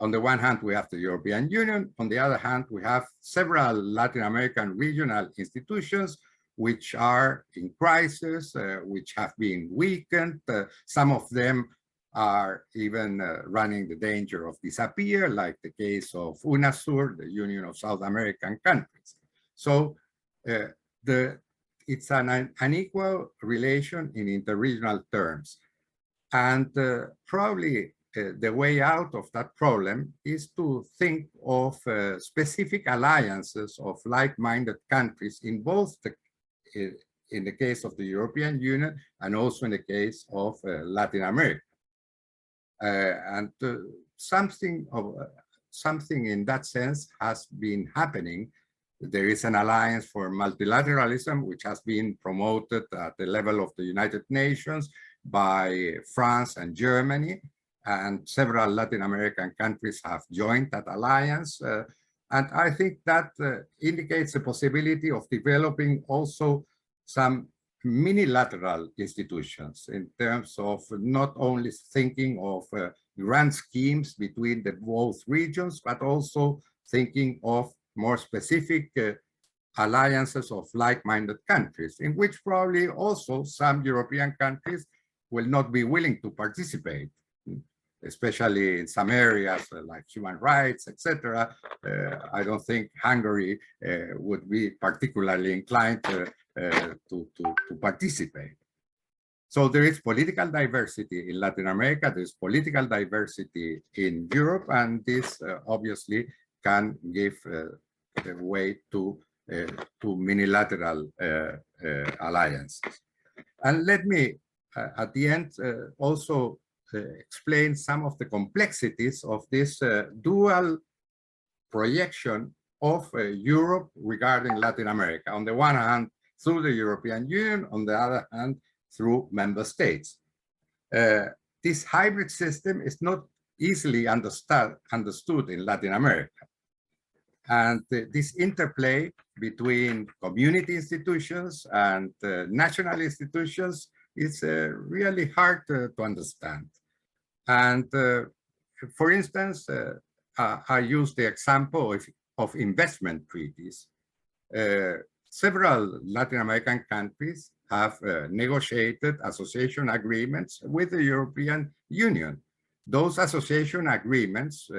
On the one hand, we have the European Union. On the other hand, we have several Latin American regional institutions which are in crisis, which have been weakened. Some of them are even running the danger of disappear, like the case of UNASUR, the Union of South American Countries. So it's an unequal relation in interregional terms. And probably the way out of that problem is to think of specific alliances of like-minded countries in both in the case of the European Union and also in the case of Latin America. And something in that sense has been happening. There is an alliance for multilateralism, which has been promoted at the level of the United Nations by France and Germany, and several Latin American countries have joined that alliance. And I think that indicates the possibility of developing also some minilateral institutions in terms of not only thinking of grand schemes between the both regions, but also thinking of more specific alliances of like-minded countries, in which probably also some European countries will not be willing to participate, especially in some areas like human rights, etc. I don't think Hungary would be particularly inclined to participate. So there is political diversity in Latin America, there's political diversity in Europe, and this obviously can give the way to minilateral alliances. And let me, at the end, also explain some of the complexities of this dual projection of Europe regarding Latin America. On the one hand, through the European Union, on the other hand, through member states. This hybrid system is not easily understood in Latin America. And this interplay between community institutions and national institutions is really hard to understand. And for instance, I use the example of investment treaties. Several Latin American countries have negotiated association agreements with the European Union. Those association agreements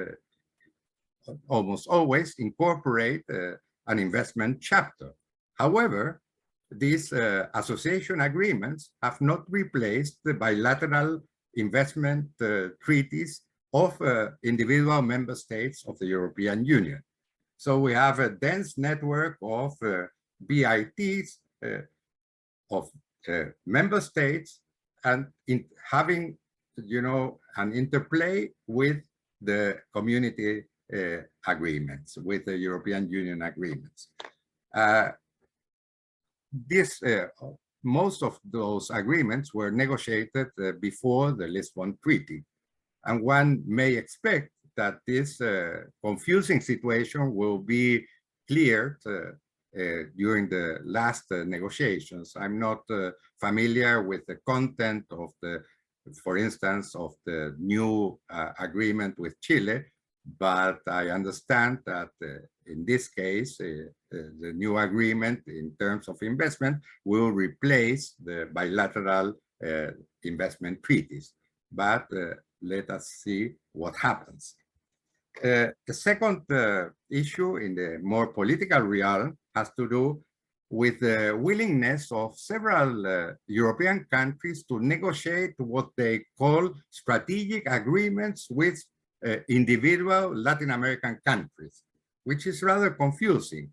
almost always incorporate an investment chapter. However, these association agreements have not replaced the bilateral investment treaties of individual member states of the European Union. So we have a dense network of BITs of member states, and in having, you know, an interplay with the community agreements, with the European Union agreements. Most of those agreements were negotiated before the Lisbon Treaty, and one may expect that this confusing situation will be cleared during the last negotiations. I'm not familiar with the content of the, for instance, of the new agreement with Chile, but I understand that in this case, the new agreement in terms of investment will replace the bilateral investment treaties. But let us see what happens. The second issue in the more political realm has to do with the willingness of several European countries to negotiate what they call strategic agreements with individual Latin American countries, which is rather confusing.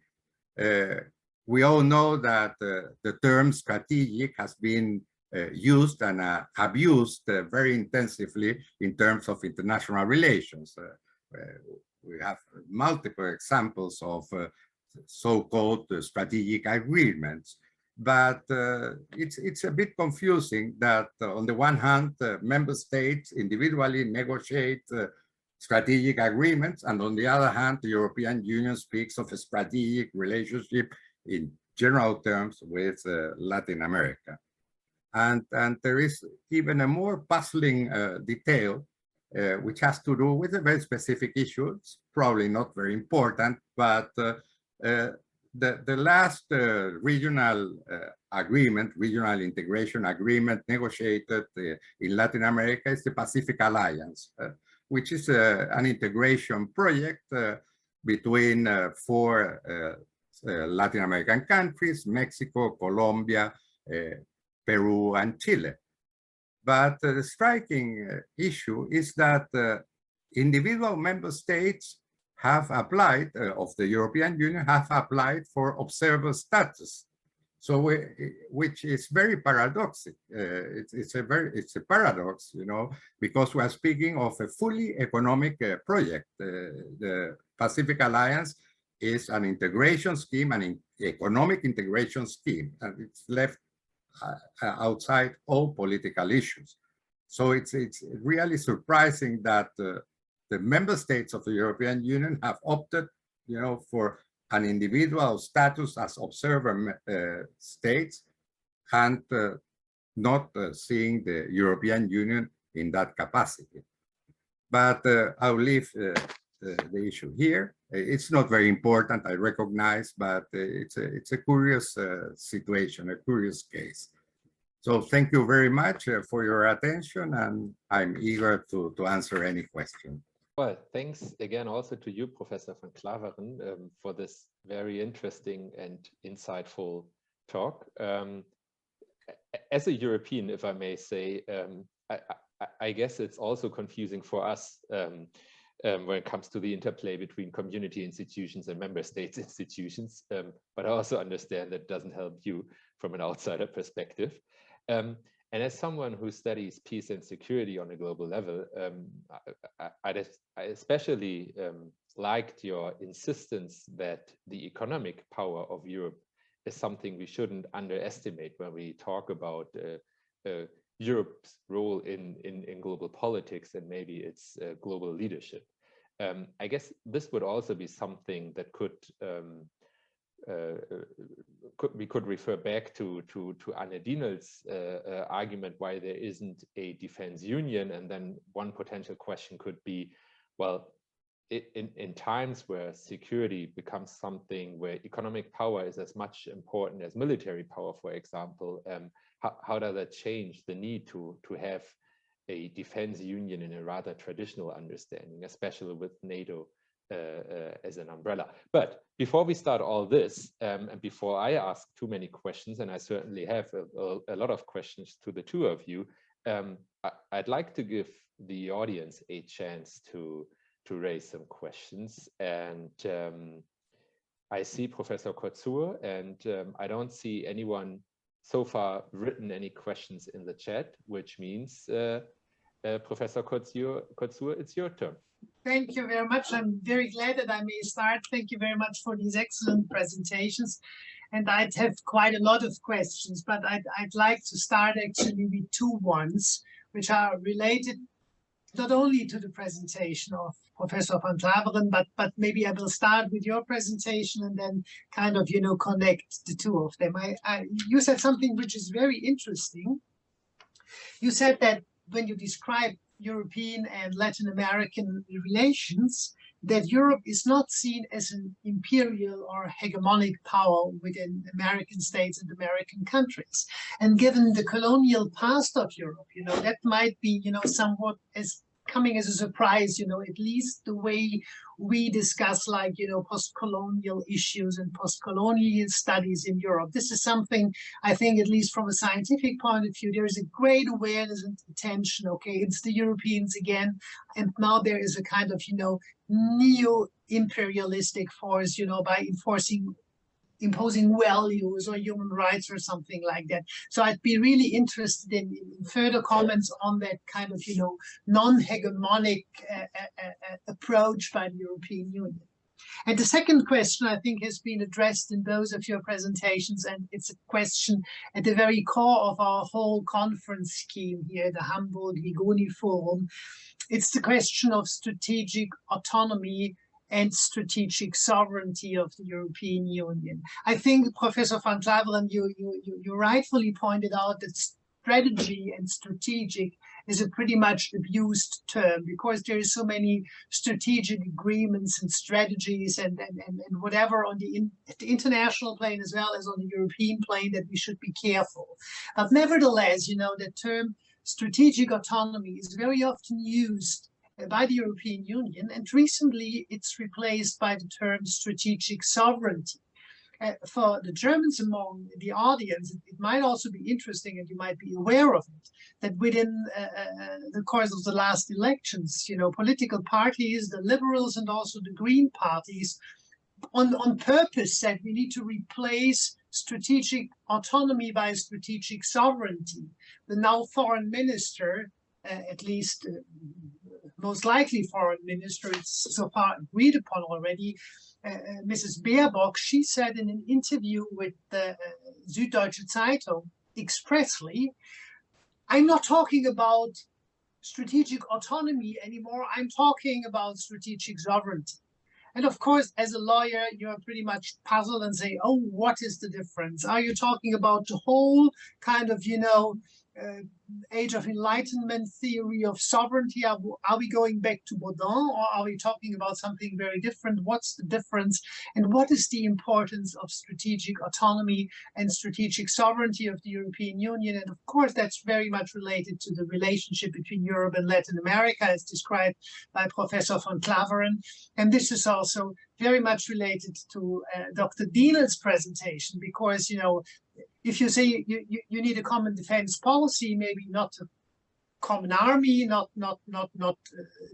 We all know that the term strategic has been used and abused very intensively in terms of international relations. We have multiple examples of so-called strategic agreements, but it's a bit confusing that on the one hand, member states individually negotiate strategic agreements, and on the other hand, the European Union speaks of a strategic relationship in general terms with Latin America. And there is even a more puzzling detail which has to do with a very specific issue. It's probably not very important, but the last regional agreement, regional integration agreement negotiated in Latin America is the Pacific Alliance, which is an integration project between 4 Latin American countries, Mexico, Colombia, Peru, and Chile. But the striking issue is that individual member states have applied, of the European Union, have applied for observer status. So, which is very paradoxical. It's a paradox, you know, because we are speaking of a fully economic project. The Pacific Alliance is an integration scheme, an economic integration scheme, and it's left outside all political issues. So it's really surprising that the member states of the European Union have opted, you know, for an individual status as observer states, and not seeing the European Union in that capacity. But I'll leave the issue here. It's not very important, I recognize, but it's a curious situation, a curious case. So thank you very much for your attention, and I'm eager to answer any question. Well, thanks again also to you, Professor van Klaveren, for this very interesting and insightful talk. As a European, if I may say, I guess it's also confusing for us when it comes to the interplay between community institutions and member states institutions, but I also understand that doesn't help you from an outsider perspective. And as someone who studies peace and security on a global level, I especially liked your insistence that the economic power of Europe is something we shouldn't underestimate when we talk about Europe's role in global politics and maybe its global leadership. I guess this would also be something that we could refer back to Anne Dienelt's argument why there isn't a defense union, and then one potential question could be, well, in times where security becomes something where economic power is as much important as military power, for example, how does that change the need to have a defense union in a rather traditional understanding, especially with NATO as an umbrella? But before we start all this, and before I ask too many questions, and I certainly have a lot of questions to the two of you, I'd like to give the audience a chance to raise some questions. And I see Professor Kotzur, and I don't see anyone so far written any questions in the chat, which means Professor Kotzur, it's your turn. Thank you very much. I'm very glad that I may start. Thank you very much for these excellent presentations. And I'd have quite a lot of questions, but I'd like to start actually with two ones, which are related not only to the presentation of Professor van Klaveren, but maybe I will start with your presentation and then kind of, you know, connect the two of them. You said something which is very interesting. You said that when you describe European and Latin American relations, that Europe is not seen as an imperial or hegemonic power within American states and American countries. And given the colonial past of Europe, you know, that might be, you know, somewhat as coming as a surprise, you know, at least the way we discuss, like, you know, post-colonial issues and post-colonial studies in Europe. This is something, I think, at least from a scientific point of view, there is a great awareness and attention. Okay, it's the Europeans again, and now there is a kind of, you know, neo-imperialistic force, you know, by imposing values or human rights or something like that. So I'd be really interested in further comments on that kind of, you know, non-hegemonic approach by the European Union. And the second question, I think, has been addressed in both of your presentations, and it's a question at the very core of our whole conference scheme here, the Hamburg-Vigoni Forum. It's the question of strategic autonomy and strategic sovereignty of the European Union. I think, Professor van Klaveren, you rightfully pointed out that strategy and strategic is a pretty much abused term, because there is so many strategic agreements and strategies and whatever on the international plane as well as on the European plane that we should be careful. But nevertheless, you know, the term strategic autonomy is very often used by the European Union, and recently it's replaced by the term strategic sovereignty. for the Germans among the audience, it might also be interesting, and you might be aware of it, that within the course of the last elections, you know, political parties, the liberals and also the Green parties, on purpose said we need to replace strategic autonomy by strategic sovereignty. The now foreign minister, at least most likely foreign minister, it's so far agreed upon already, Mrs. Baerbock, she said in an interview with the Süddeutsche Zeitung expressly, I'm not talking about strategic autonomy anymore, I'm talking about strategic sovereignty. And of course, as a lawyer, you're pretty much puzzled and say, oh, what is the difference? Are you talking about the whole kind of, you know, Age of Enlightenment theory of sovereignty? Are we going back to Baudin, or are we talking about something very different? What's the difference? And what is the importance of strategic autonomy and strategic sovereignty of the European Union? And of course, that's very much related to the relationship between Europe and Latin America, as described by Professor von Klaveren. And this is also very much related to Dr. Dienelt's presentation, because, you know, if you say you need a common defense policy, maybe not a common army, not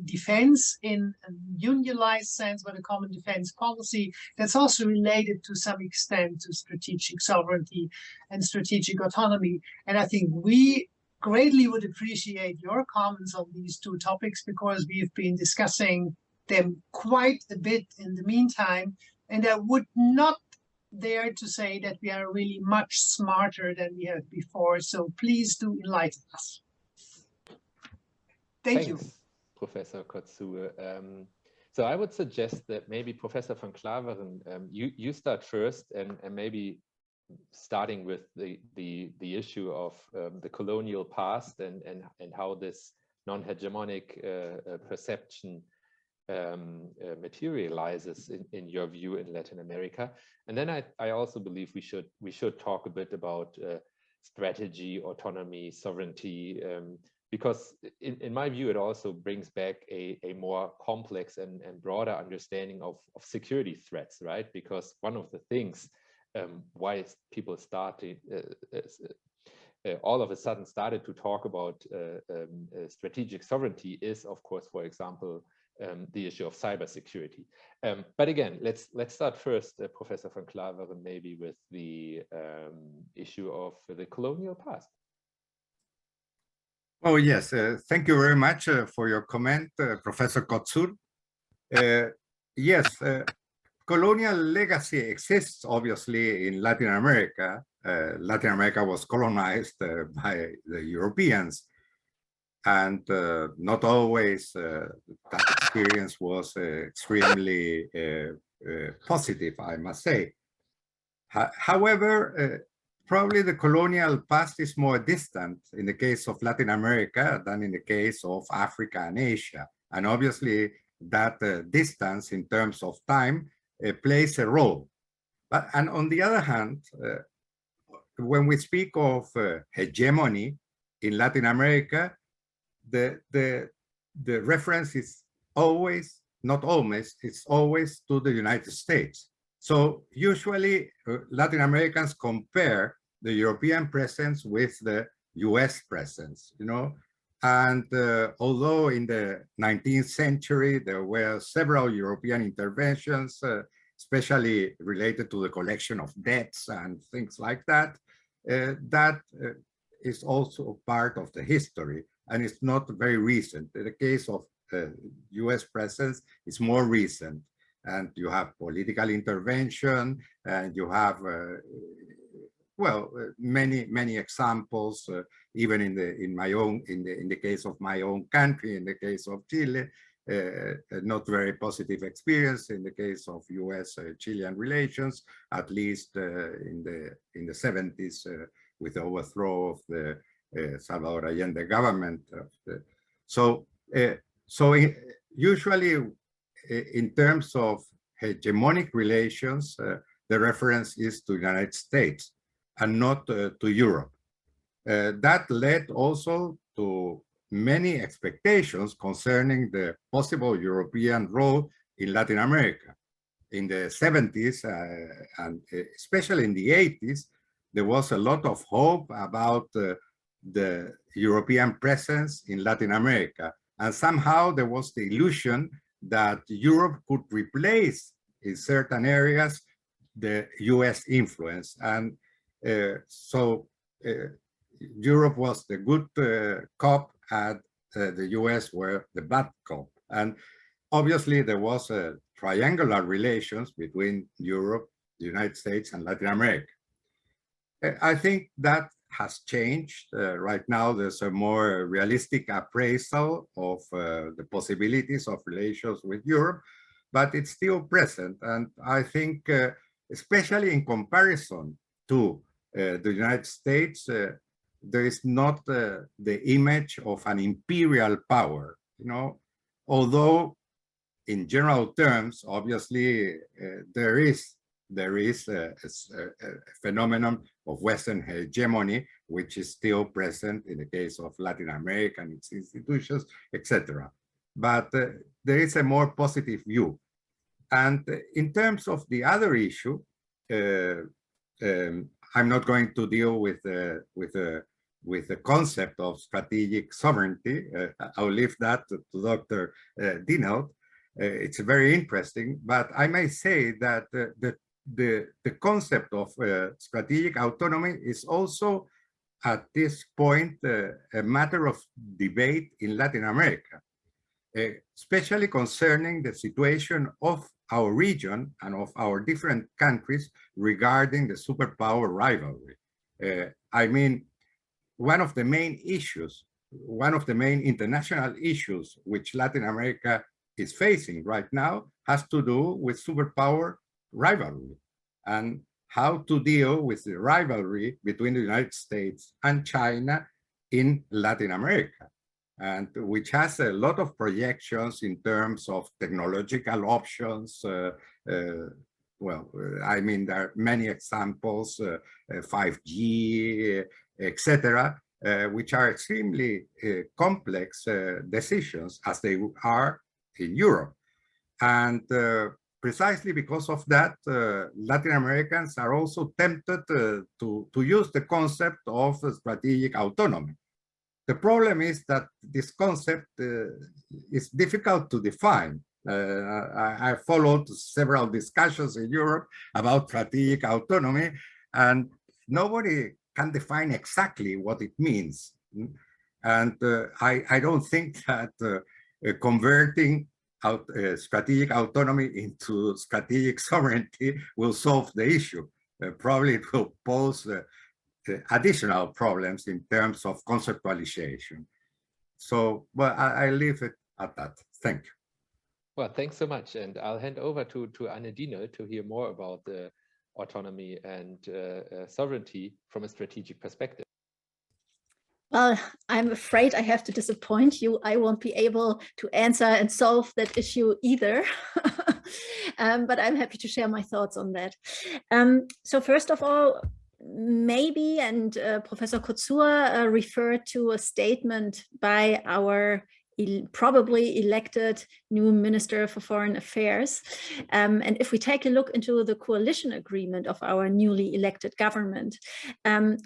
defense in a unionized sense, but a common defense policy, that's also related to some extent to strategic sovereignty and strategic autonomy. And I think we greatly would appreciate your comments on these two topics, because we've been discussing them quite a bit in the meantime, and I would not dare to say that we are really much smarter than we have before. So please do enlighten us. Thanks, you. Professor Kotzue. So I would suggest that maybe Professor von Klaveren, you start first, and maybe starting with the issue of the colonial past and how this non-hegemonic perception materializes in your view in Latin America. And then I also believe we should talk a bit about strategy, autonomy, sovereignty, because in my view, it also brings back a more complex and broader understanding of security threats, right? Because one of the things why people started all of a sudden started to talk about strategic sovereignty is, of course, for example, the issue of cybersecurity. But again, let's start first, Professor von Klaveren, maybe with the issue of the colonial past. Oh, yes. Thank you very much for your comment, Professor Kotzue. Yes, colonial legacy exists, obviously, in Latin America. Latin America was colonized by the Europeans. And not always that experience was extremely positive, I must say. However, probably the colonial past is more distant in the case of Latin America than in the case of Africa and Asia. And obviously that distance in terms of time plays a role. And on the other hand, when we speak of hegemony in Latin America, the reference is always, not always, it's always to the United States. So usually Latin Americans compare the European presence with the US presence, you know, and although in the 19th century there were several European interventions, especially related to the collection of debts and things like that, that is also part of the history. And it's not very recent. In the case of the US presence, it's more recent. And you have political intervention, and you have, well, many examples, even in the case of my own country, in the case of Chile, not very positive experience in the case of US-Chilean relations, at least in the 70s, with the overthrow of the Salvador Allende government. Usually in terms of hegemonic relations, the reference is to the United States and not to Europe. That led also to many expectations concerning the possible European role in Latin America. in the 70s and especially in the 80s, there was a lot of hope about the European presence in Latin America. And somehow there was the illusion that Europe could replace in certain areas the US influence. And so Europe was the good cop and the US were the bad cop. And obviously there was a triangular relations between Europe, the United States, and Latin America. I think that has changed. Right now, there's a more realistic appraisal of the possibilities of relations with Europe, but it's still present. And I think, especially in comparison to the United States, there is not the image of an imperial power, you know, although in general terms, obviously, there is a phenomenon of Western hegemony, which is still present in the case of Latin America and its institutions, etc. But there is a more positive view. And in terms of the other issue, I'm not going to deal with the concept of strategic sovereignty. I'll leave that to Dr. Dienelt. It's very interesting, but I may say that the concept of strategic autonomy is also at this point a matter of debate in Latin America, especially concerning the situation of our region and of our different countries regarding the superpower rivalry. I mean, one of the main issues, one of the main international issues which Latin America is facing right now has to do with superpower rivalry and how to deal with the rivalry between the United States and China in Latin America, and which has a lot of projections in terms of technological options. Well, I mean, there are many examples, 5G, etc., which are extremely complex decisions as they are in Europe. And precisely because of that, Latin Americans are also tempted to use the concept of strategic autonomy. The problem is that this concept is difficult to define. I followed several discussions in Europe about strategic autonomy, and nobody can define exactly what it means. And I don't think that converting strategic autonomy into strategic sovereignty will solve the issue. Probably it will pose additional problems in terms of conceptualization. So, well, I leave it at that. Thank you. Well, thanks so much. And I'll hand over to Anne Dienelt to hear more about the autonomy and sovereignty from a strategic perspective. Well, I'm afraid I have to disappoint you. I won't be able to answer and solve that issue either. But I'm happy to share my thoughts on that. So first of all, maybe, and Professor Kotsur referred to a statement by our probably elected new Minister for Foreign Affairs. And if we take a look into the coalition agreement of our newly elected government,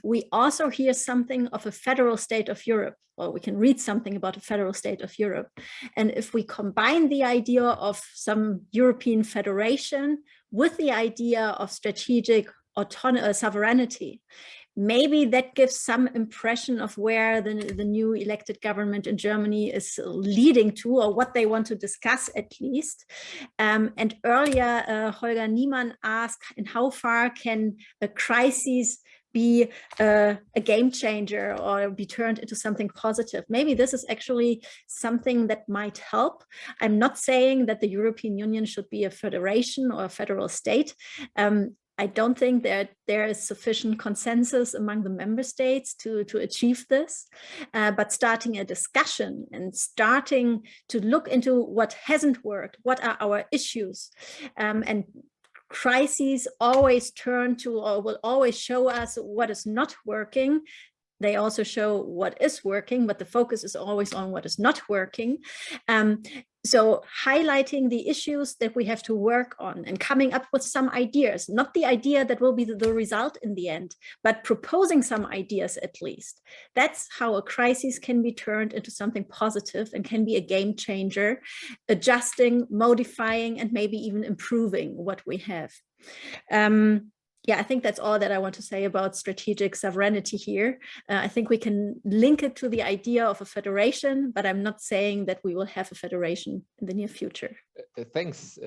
we also hear something of a federal state of Europe, or we can read something about a federal state of Europe. And if we combine the idea of some European federation with the idea of strategic sovereignty, maybe that gives some impression of where the new elected government in Germany is leading to, or what they want to discuss at least. And earlier, Holger Niemann asked, in how far can a crisis be a game changer or be turned into something positive? Maybe this is actually something that might help. I'm not saying that the European Union should be a federation or a federal state. I don't think that there is sufficient consensus among the member states to achieve this, but starting a discussion and starting to look into what hasn't worked, what are our issues, and crises always turn to, or will always show us what is not working. they also show what is working, but the focus is always on what is not working. So highlighting the issues that we have to work on and coming up with some ideas, not the idea that will be the result in the end, but proposing some ideas at least. That's how a crisis can be turned into something positive and can be a game changer, adjusting, modifying, and maybe even improving what we have. Yeah, I think that's all that I want to say about strategic sovereignty here. I think we can link it to the idea of a federation, but I'm not saying that we will have a federation in the near future. Thanks,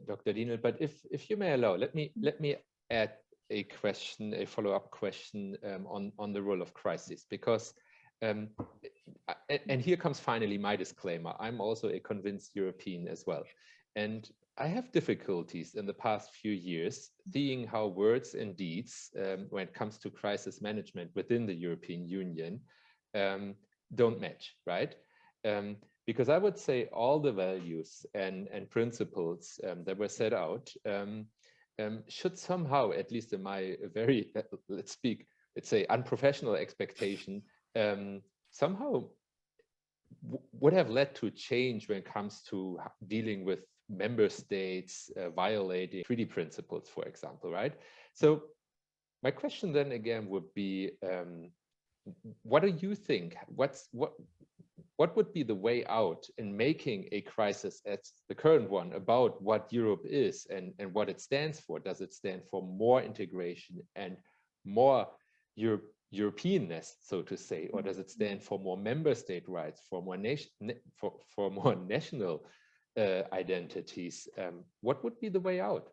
Dr. Dienelt. But if you may allow, let me add a question, a follow-up question on the role of crisis, because and here comes finally my disclaimer. I'm also a convinced European as well, and I have difficulties in the past few years seeing how words and deeds, when it comes to crisis management within the European Union, don't match, right? Because I would say all the values and principles that were set out should somehow, at least in my very, let's say, unprofessional expectation, somehow would have led to change when it comes to dealing with member states violating treaty principles, for example, right? So my question then again would be, what do you think? What would be the way out in making a crisis as the current one about what Europe is and what it stands for? Does it stand for more integration and more Europeanness, so to say, or does it stand for more member state rights, for more national identities? What would be the way out?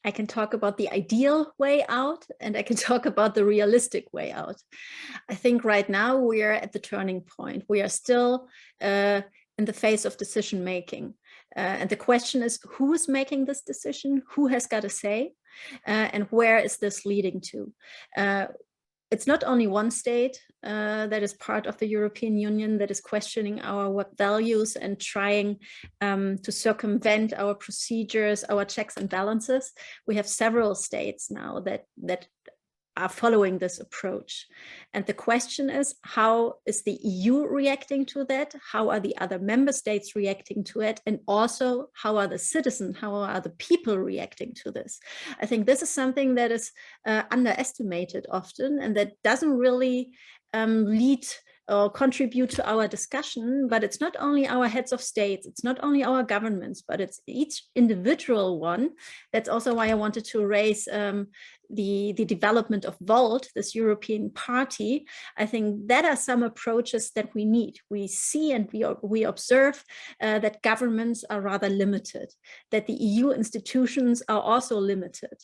I can talk about the ideal way out, and I can talk about the realistic way out. I think right now we are at the turning point. We are still in the phase of decision making. And the question is, who is making this decision? Who has got a say? And where is this leading to? It's not only one state that is part of the European Union that is questioning our values and trying to circumvent our procedures, our checks and balances. We have several states now that are following this approach. And the question is, how is the EU reacting to that? How are the other member states reacting to it? And also, how are the citizens, how are the people reacting to this? I think this is something that is underestimated often, and that doesn't really lead or contribute to our discussion. But it's not only our heads of states, it's not only our governments, but it's each individual one. That's also why I wanted to raise the development of VOLT, this European party. I think that are some approaches that we need. We see and we observe that governments are rather limited, that the EU institutions are also limited.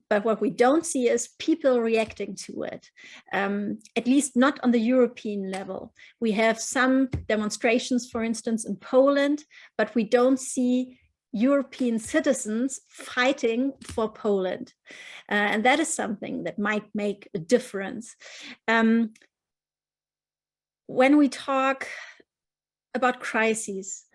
But what we don't see is people reacting to it, at least not on the European level. We have some demonstrations, for instance, in Poland, but we don't see European citizens fighting for Poland. And that is something that might make a difference. When we talk about crises,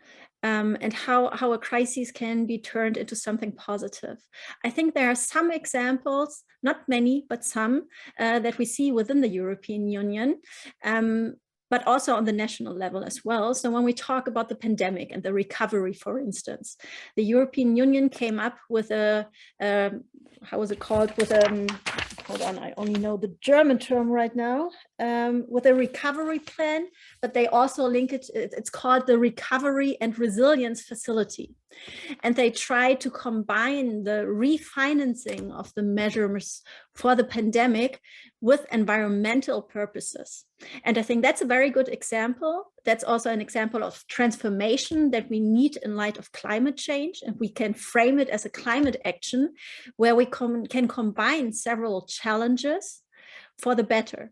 and how a crisis can be turned into something positive, I think there are some examples, not many, but some, that we see within the European Union, but also on the national level as well. So when we talk about the pandemic and the recovery, for instance, the European Union came up with a, how was it called? With a, hold on, I only know the German term right now, with a recovery plan, but they also link it, it's called the Recovery and Resilience Facility. And they try to combine the refinancing of the measures for the pandemic with environmental purposes. And I think that's a very good example. That's also an example of transformation that we need in light of climate change. And we can frame it as a climate action where we can combine several challenges for the better.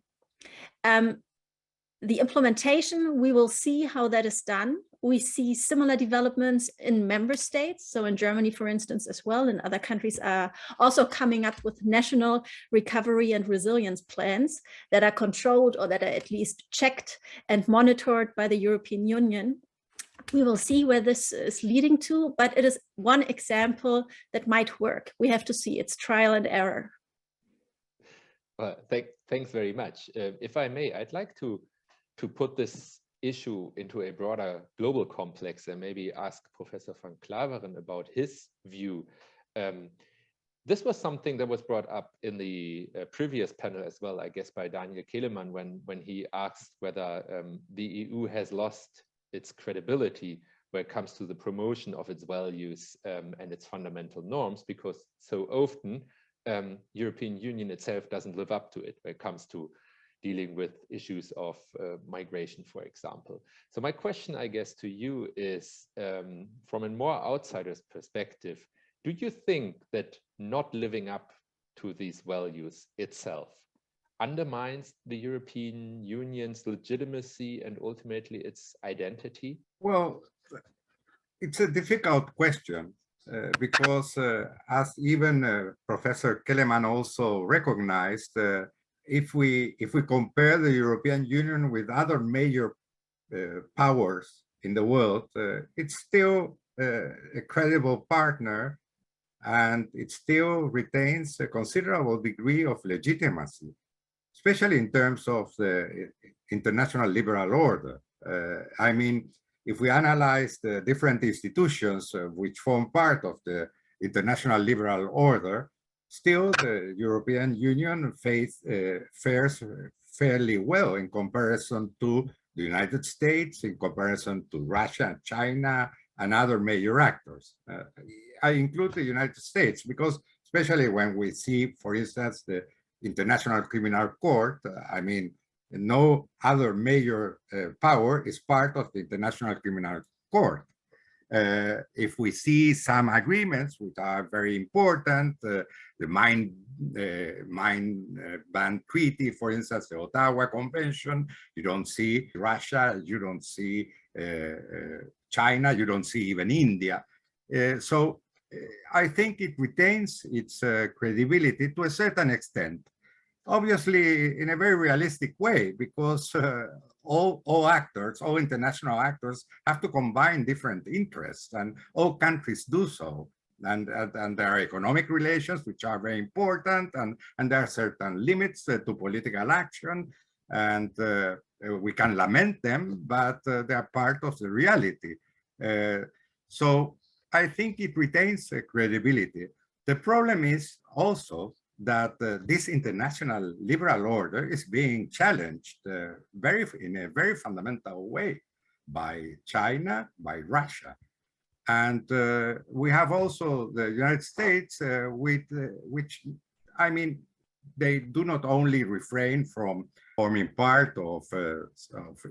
The implementation, we will see how that is done. We see similar developments in member states. So in Germany, for instance, as well, and other countries are also coming up with national recovery and resilience plans that are controlled or that are at least checked and monitored by the European Union. We will see where this is leading to, but it is one example that might work. We have to see, it's trial and error. Well, thanks very much. If I may, I'd like to put this issue into a broader global complex and maybe ask Professor van Klaveren about his view. This was something that was brought up in the previous panel as well, I guess, by Daniel Keleman when he asked whether the EU has lost its credibility when it comes to the promotion of its values and its fundamental norms, because so often European Union itself doesn't live up to it when it comes to dealing with issues of migration, for example. So my question, I guess, to you is, from a more outsider's perspective, do you think that not living up to these values itself undermines the European Union's legitimacy and ultimately its identity? Well, it's a difficult question because as even Professor Keleman also recognized, if we compare the European Union with other major powers in the world, it's still a credible partner, and it still retains a considerable degree of legitimacy, especially in terms of the international liberal order. I mean, if we analyze the different institutions which form part of the international liberal order, still the European Union fares fairly well in comparison to the United States, in comparison to Russia and China and other major actors. I include the United States because especially when we see, for instance, the International Criminal Court, I mean, no other major power is part of the International Criminal Court. If we see some agreements which are very important, the mine ban treaty, for instance, the Ottawa Convention, you don't see Russia, you don't see China, you don't see even India. So I think it retains its credibility to a certain extent. Obviously, in a very realistic way, because all actors, all international actors have to combine different interests, and all countries do so. And there are economic relations, which are very important, and there are certain limits to political action, and we can lament them, but they are part of the reality. So I think it retains credibility. The problem is also that this international liberal order is being challenged in a very fundamental way by China, by Russia. And we have also the United States, which, I mean, they do not only refrain from forming part of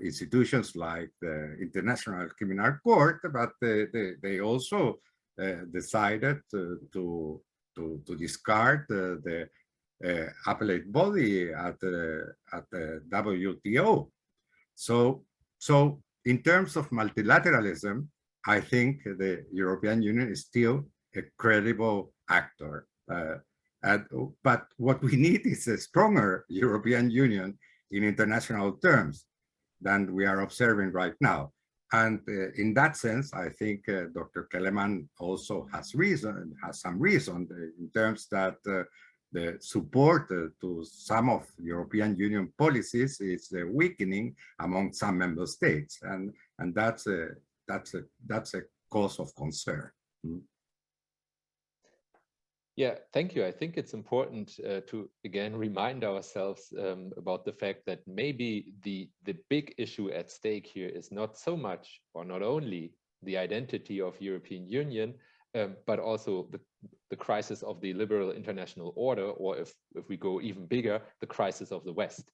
institutions like the International Criminal Court, but they also decided to discard the appellate body at the WTO. So in terms of multilateralism, I think the European Union is still a credible actor. But what we need is a stronger European Union in international terms than we are observing right now. And in that sense, I think Dr. Keleman also has some reason in terms that the support to some of European Union policies is weakening among some member states, and that's a cause of concern. Yeah, thank you. I think it's important to again remind ourselves about the fact that maybe the big issue at stake here is not so much or not only the identity of European Union, but also the crisis of the liberal international order, or if we go even bigger, the crisis of the West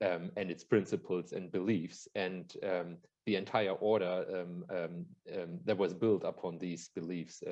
and its principles and beliefs, and the entire order that was built upon these beliefs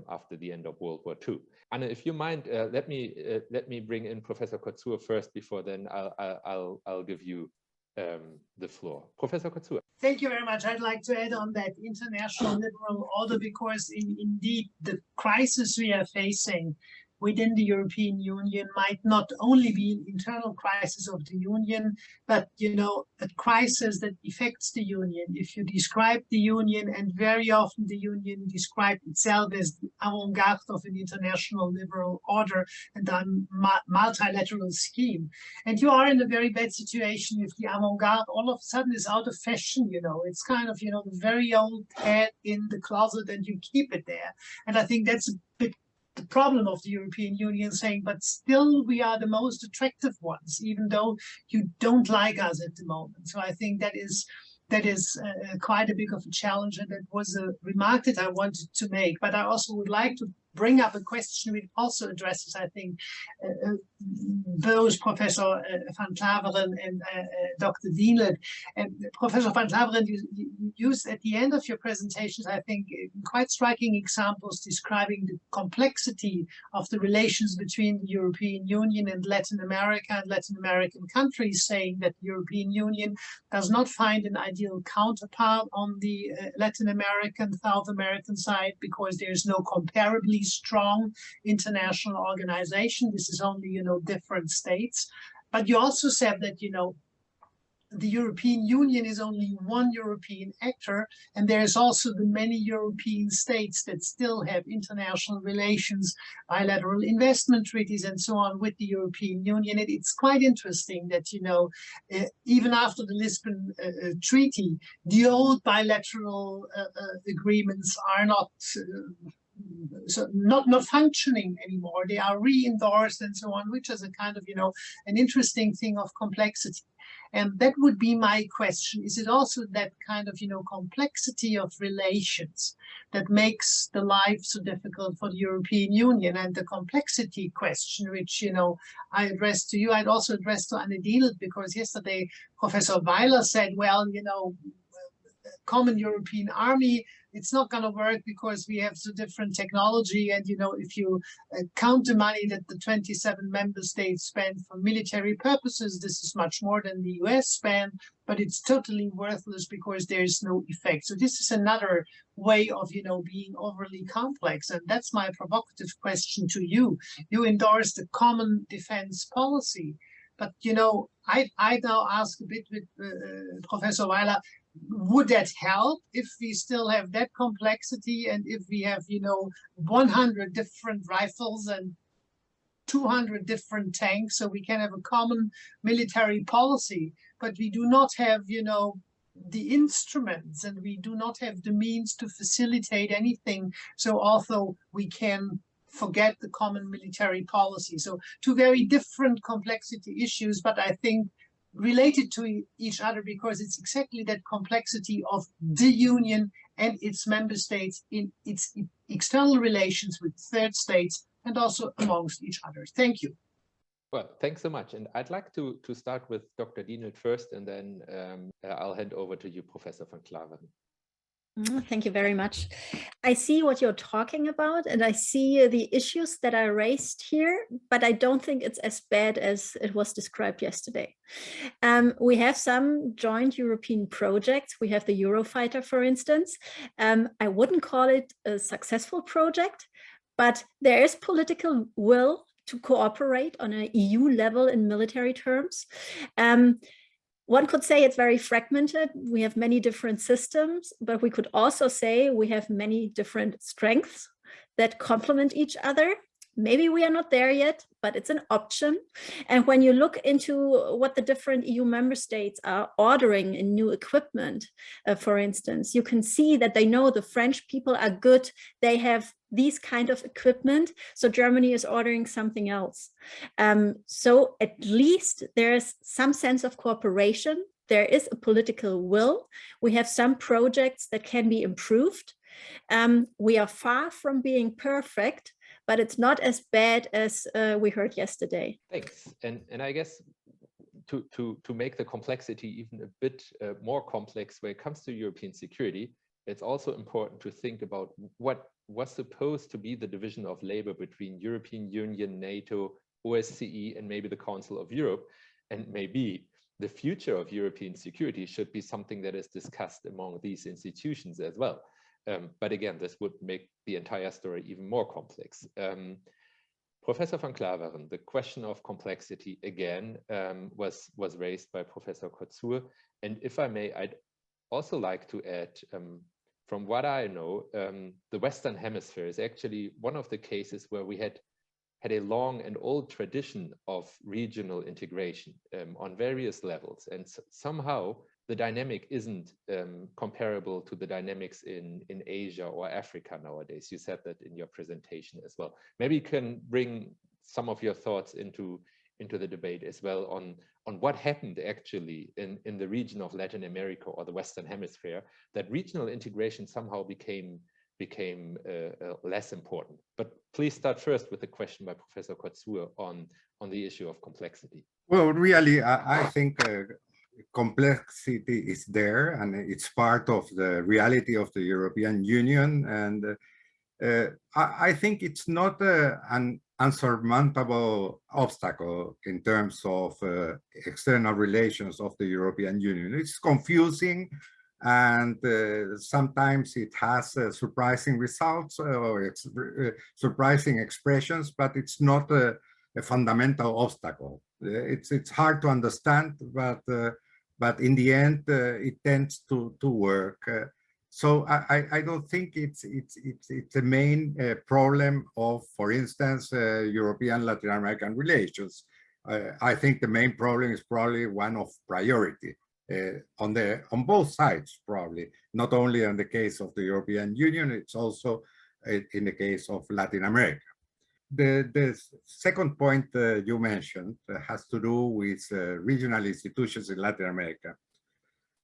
after the end of World War II. Anna, if you mind, let me bring in Professor Kotzur first. Before then, I'll give you the floor. Professor Kotzur. Thank you very much. I'd like to add on that international liberal order, because indeed the crisis we are facing within the European Union might not only be an internal crisis of the Union, but, you know, a crisis that affects the Union. If you describe the Union, and very often the Union describes itself as the avant-garde of an international liberal order and a multilateral scheme. And you are in a very bad situation if the avant-garde all of a sudden is out of fashion, you know. It's kind of, you know, the very old head in the closet and you keep it there. And I think that's a bit the problem of the European Union, saying, but still we are the most attractive ones, even though you don't like us at the moment. So I think that is quite a big of a challenge, and that was a remark that I wanted to make. But I also would like to bring up a question which also addresses, I think, both Professor van Klaveren and Dr. Dienelt. And Professor van Klaveren, you used at the end of your presentations, I think, quite striking examples describing the complexity of the relations between the European Union and Latin America and Latin American countries, saying that the European Union does not find an ideal counterpart on the Latin American, South American side, because there's no comparably strong international organization. This is only, you know, different states. But you also said that, you know, the European Union is only one European actor, and there's also the many European states that still have international relations, bilateral investment treaties, and so on with the European Union. And it's quite interesting that, you know, even after the Lisbon Treaty, the old bilateral agreements are not not functioning anymore. They are re-endorsed and so on, which is a kind of, you know, an interesting thing of complexity. And that would be my question. Is it also that kind of, you know, complexity of relations that makes the life so difficult for the European Union? And the complexity question, which, you know, I addressed to you, I'd also addressed to Anne Dienelt, because yesterday Professor Weiler said, well, you know, common European army, it's not going to work because we have so different technology. And, you know, if you count the money that the 27 member states spend for military purposes, this is much more than the US spend, but it's totally worthless because there's no effect. So this is another way of, you know, being overly complex. And that's my provocative question to you. You endorse the common defense policy, but, you know, I now ask a bit with Professor Weiler, would that help if we still have that complexity, and if we have, you know, 100 different rifles and 200 different tanks, so we can have a common military policy, but we do not have, you know, the instruments, and we do not have the means to facilitate anything. So although we can forget the common military policy. So two very different complexity issues, but I think related to each other, because it's exactly that complexity of the Union and its member states in its external relations with third states and also amongst each other. Thank you. Well, thanks so much. And I'd like to start with Dr. Dienelt first, and then I'll hand over to you, Professor van Klaveren. Thank you very much. I see what you're talking about, and I see the issues that are raised here, but I don't think it's as bad as it was described yesterday. We have some joint European projects. We have the Eurofighter, for instance. I wouldn't call it a successful project, but there is political will to cooperate on an EU level in military terms. One could say it's very fragmented. We have many different systems, but we could also say we have many different strengths that complement each other. Maybe we are not there yet, but it's an option. And when you look into what the different EU member states are ordering in new equipment, for instance, you can see that they know the French people are good. They have these kind of equipment. So Germany is ordering something else. So at least there's some sense of cooperation. There is a political will. We have some projects that can be improved. We are far from being perfect, but it's not as bad as we heard yesterday. Thanks. And I guess to make the complexity even a bit more complex when it comes to European security, it's also important to think about what was supposed to be the division of labor between European Union, NATO, OSCE, and maybe the Council of Europe. And maybe the future of European security should be something that is discussed among these institutions as well. But again, this would make the entire story even more complex. Professor van Klaveren, the question of complexity again was raised by Professor Kotzur. And if I may, I'd also like to add, from what I know, the Western Hemisphere is actually one of the cases where we had a long and old tradition of regional integration on various levels. And somehow the dynamic isn't comparable to the dynamics in Asia or Africa nowadays. You said that in your presentation as well. Maybe you can bring some of your thoughts into the debate as well on what happened actually in the region of Latin America or the Western Hemisphere, that regional integration somehow became less important. But please start first with the question by Professor Kotzur on the issue of complexity. Well, really, I think complexity is there, and it's part of the reality of the European Union. And I think it's not an unsurmountable obstacle in terms of external relations of the European Union. It's confusing, and sometimes it has surprising results or surprising expressions, but it's not a fundamental obstacle. It's hard to understand, but in the end, it tends to work. So I don't think it's the main problem of, for instance, European Latin American relations. I think the main problem is probably one of priority on both sides, probably, not only in the case of the European Union, it's also in the case of Latin America. The second point you mentioned has to do with regional institutions in Latin America.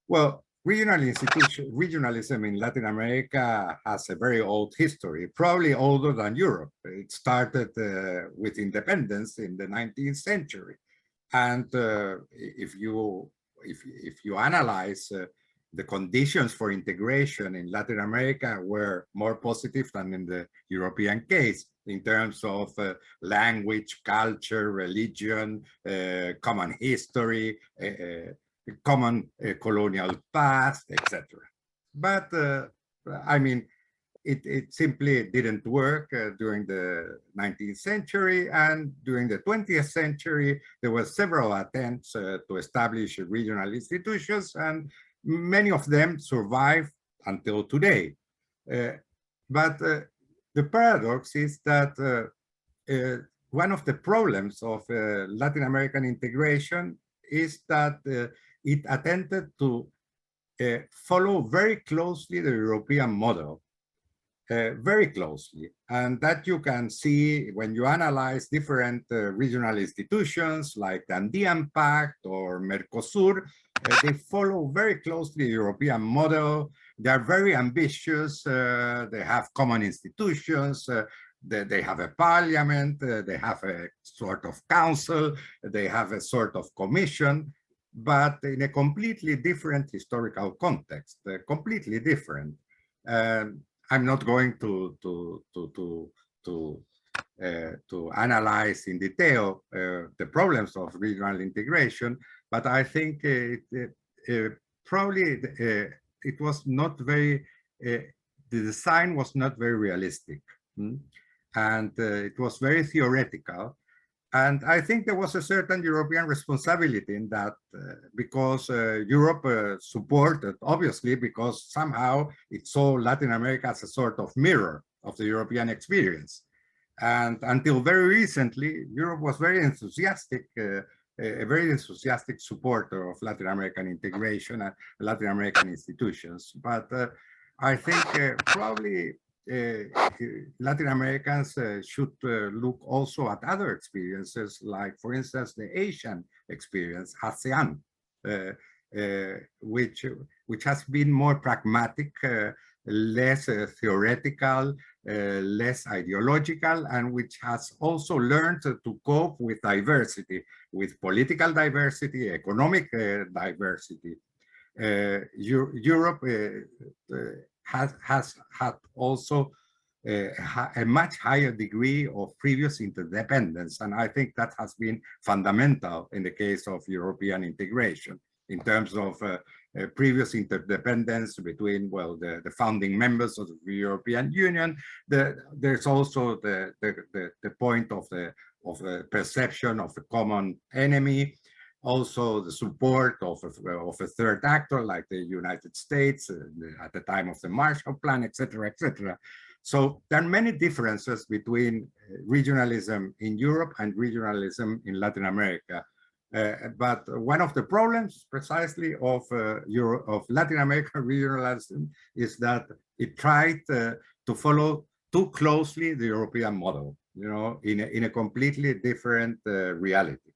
Well, regionalism in Latin America has a very old history, probably older than Europe. It started with independence in the 19th century. And if you analyze the conditions for integration in Latin America were more positive than in the European case in terms of language, culture, religion, common history, common colonial past, etc. But I mean, it simply didn't work during the 19th century, and during the 20th century, there were several attempts to establish regional institutions, and many of them survive until today. But the paradox is that one of the problems of Latin American integration is that it attempted to follow very closely the European model, very closely. And that you can see when you analyze different regional institutions like the Andean Pact or Mercosur. They follow very closely the European model. They are very ambitious. They have common institutions. They have a parliament. They have a sort of council. They have a sort of commission, but in a completely different historical context, completely different. I'm not going to analyze in detail the problems of regional integration, but I think probably it was not very, the design was not very realistic, and it was very theoretical. And I think there was a certain European responsibility in that because Europe supported, obviously, because somehow it saw Latin America as a sort of mirror of the European experience. And until very recently, Europe was very enthusiastic, a very enthusiastic supporter of Latin American integration and Latin American institutions. But I think probably Latin Americans should look also at other experiences, like, for instance, the Asian experience, ASEAN, which has been more pragmatic, less theoretical, less ideological, and which has also learned to cope with diversity, with political diversity, economic diversity. Europe has had also a much higher degree of previous interdependence, and I think that has been fundamental in the case of European integration. in terms of previous interdependence between, well, the founding members of the European Union. There's also the point of the perception of a common enemy, also the support of a third actor like the United States at the time of the Marshall Plan, etc., etc. So there are many differences between regionalism in Europe and regionalism in Latin America. But one of the problems precisely of Latin American regionalism is that it tried to follow too closely the European model, you know, in a completely different reality.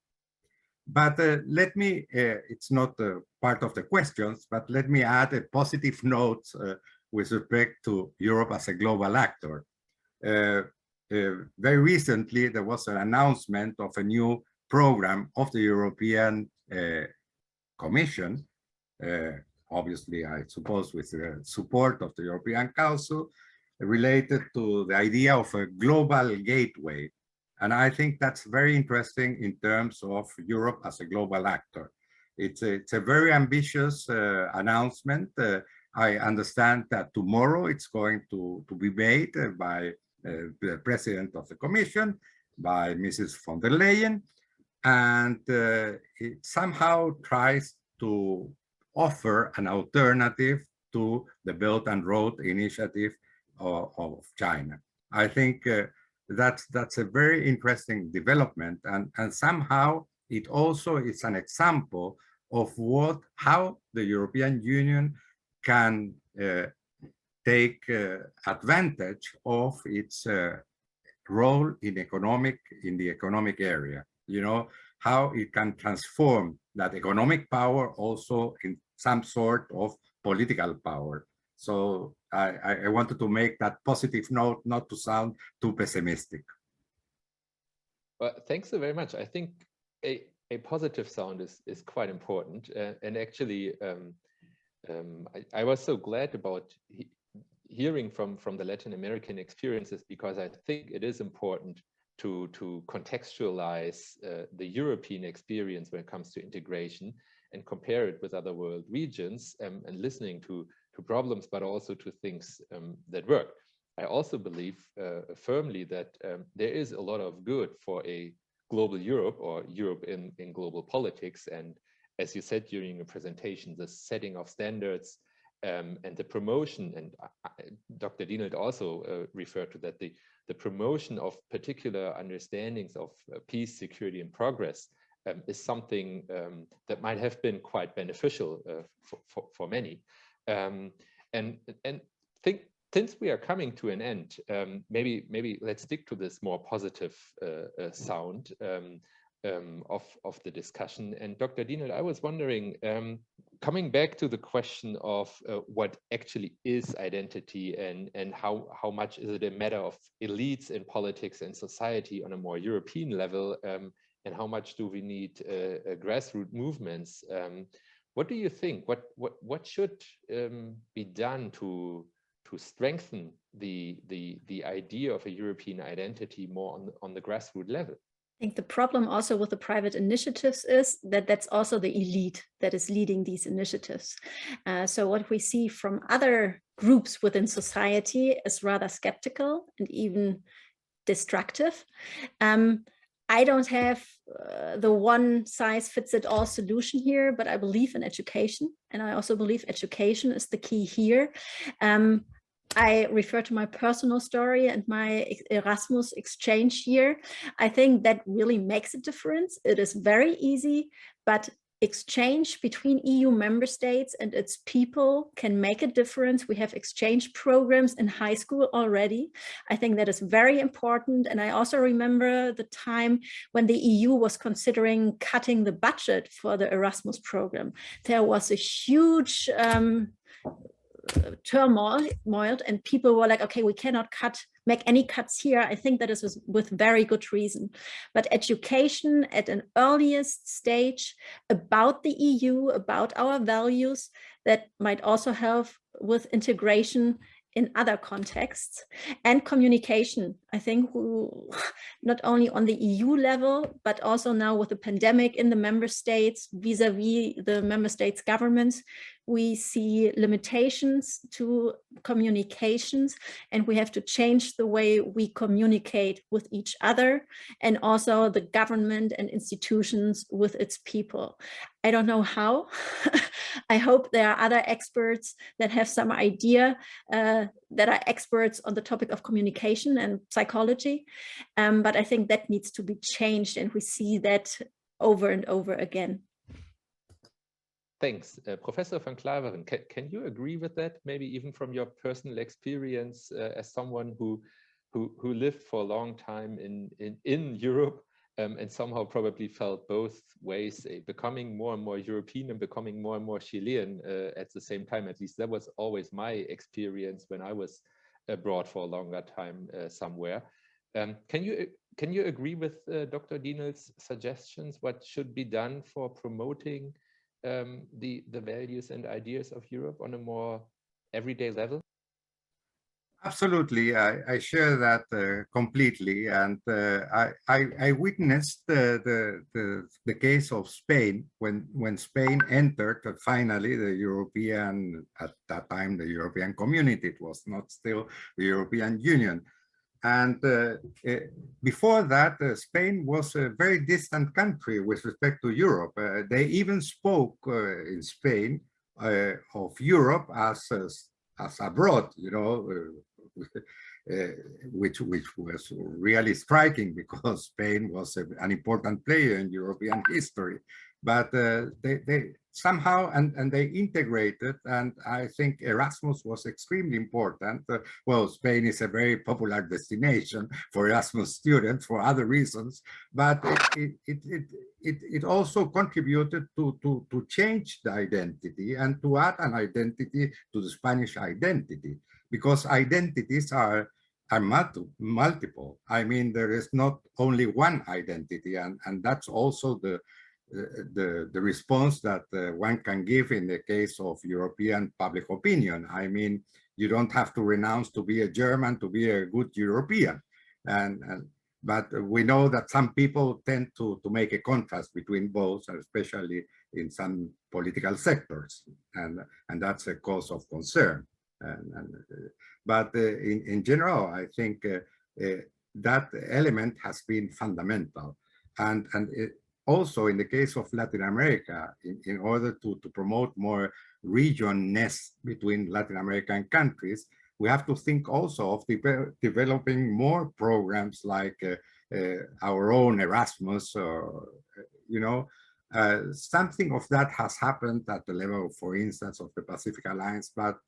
But let me, it's not part of the questions, but let me add a positive note with respect to Europe as a global actor. Very recently, there was an announcement of a new program of the European Commission, obviously, I suppose, with the support of the European Council, related to the idea of a global gateway. And I think that's very interesting in terms of Europe as a global actor. It's a very ambitious announcement. I understand that tomorrow it's going to be made by the President of the Commission, by Mrs. von der Leyen, and it somehow tries to offer an alternative to the Belt and Road Initiative of China. I think that's a very interesting development, and somehow it also is an example of how the European Union can take advantage of its role in the economic area. You know, how it can transform that economic power also in some sort of political power. So I wanted to make that positive note, not to sound too pessimistic. Well, thanks so very much. I think a positive sound is quite important. And actually, I was so glad about hearing from the Latin American experiences, because I think it is important to contextualize the European experience when it comes to integration and compare it with other world regions, and listening to problems, but also to things that work. I also believe firmly that there is a lot of good for a global Europe, or Europe in global politics. And as you said during your presentation, the setting of standards and the promotion, and Dr. Dienelt also referred to that, the promotion of particular understandings of peace, security, and progress is something that might have been quite beneficial for many. And think, since we are coming to an end, maybe let's stick to this more positive sound of the discussion. And Dr. Dienelt, I was wondering, coming back to the question of what actually is identity, and how much is it a matter of elites in politics and society on a more European level, and how much do we need grassroots movements? What do you think? What should be done to strengthen the idea of a European identity more on the grassroots level? I think the problem also with the private initiatives is that that's also the elite that is leading these initiatives. So what we see from other groups within society is rather skeptical and even destructive. I don't have the one size fits it all solution here, but I believe in education. And I also believe education is the key here. I refer to my personal story and my Erasmus exchange year. I think that really makes a difference. It is very easy, but exchange between EU member states and its people can make a difference. We have exchange programs in high school already. I think that is very important. And I also remember the time when the EU was considering cutting the budget for the Erasmus program. There was a huge turmoil, and people were like, okay, we cannot make any cuts here. I think that is with very good reason. But education at an earliest stage about the EU, about our values, that might also help with integration in other contexts, and communication. I think, who, not only on the EU level, but also now with the pandemic in the member states, vis-a-vis the member states' governments, we see limitations to communications, and we have to change the way we communicate with each other, and also the government and institutions with its people. I don't know how. I hope there are other experts that have some idea, that are experts on the topic of communication and psychology. But I think that needs to be changed, and we see that over and over again. Thanks. Professor van Klaveren, can you agree with that? Maybe even from your personal experience as someone who lived for a long time in Europe, and somehow probably felt both ways, becoming more and more European and becoming more and more Chilean at the same time. At least that was always my experience when I was abroad for a longer time somewhere. Can you agree with Dr. Dienelt's suggestions? What should be done for promoting the values and ideas of Europe on a more everyday level? Absolutely, I share that completely, and I witnessed the case of Spain when Spain entered finally the European, at that time the European Community. It was not still the European Union, and before that Spain was a very distant country with respect to Europe. They even spoke in Spain of Europe as abroad, you know. Which was really striking, because Spain was an important player in European history, but they somehow and they integrated, and I think Erasmus was extremely important. Well, Spain is a very popular destination for Erasmus students for other reasons, but it also contributed to change the identity and to add an identity to the Spanish identity, because identities are multiple. I mean, there is not only one identity, and that's also the response that one can give in the case of European public opinion. I mean, you don't have to renounce to be a German to be a good European, but we know that some people tend to make a contrast between both, especially in some political sectors, and that's a cause of concern. But in general, I think that element has been fundamental, and also in the case of Latin America, in order to promote more regionness between Latin American countries, we have to think also of developing more programs like our own Erasmus, or you know. Something of that has happened at the level, for instance, of the Pacific Alliance, but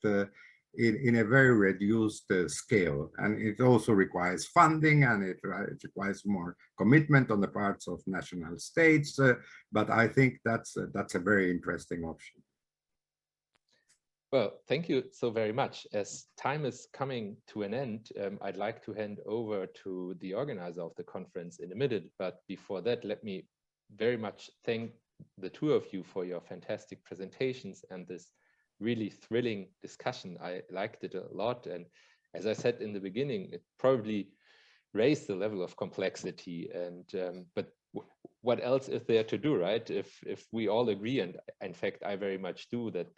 in a very reduced scale, and it also requires funding, and it requires more commitment on the parts of national states. But I think that's a very interesting option. Well, thank you so very much. As time is coming to an end, I'd like to hand over to the organizer of the conference in a minute. But before that, let me very much thank the two of you for your fantastic presentations and this really thrilling discussion. I liked it a lot, and as I said in the beginning, it probably raised the level of complexity, and but what else is there to do, right? If we all agree, and in fact I very much do, that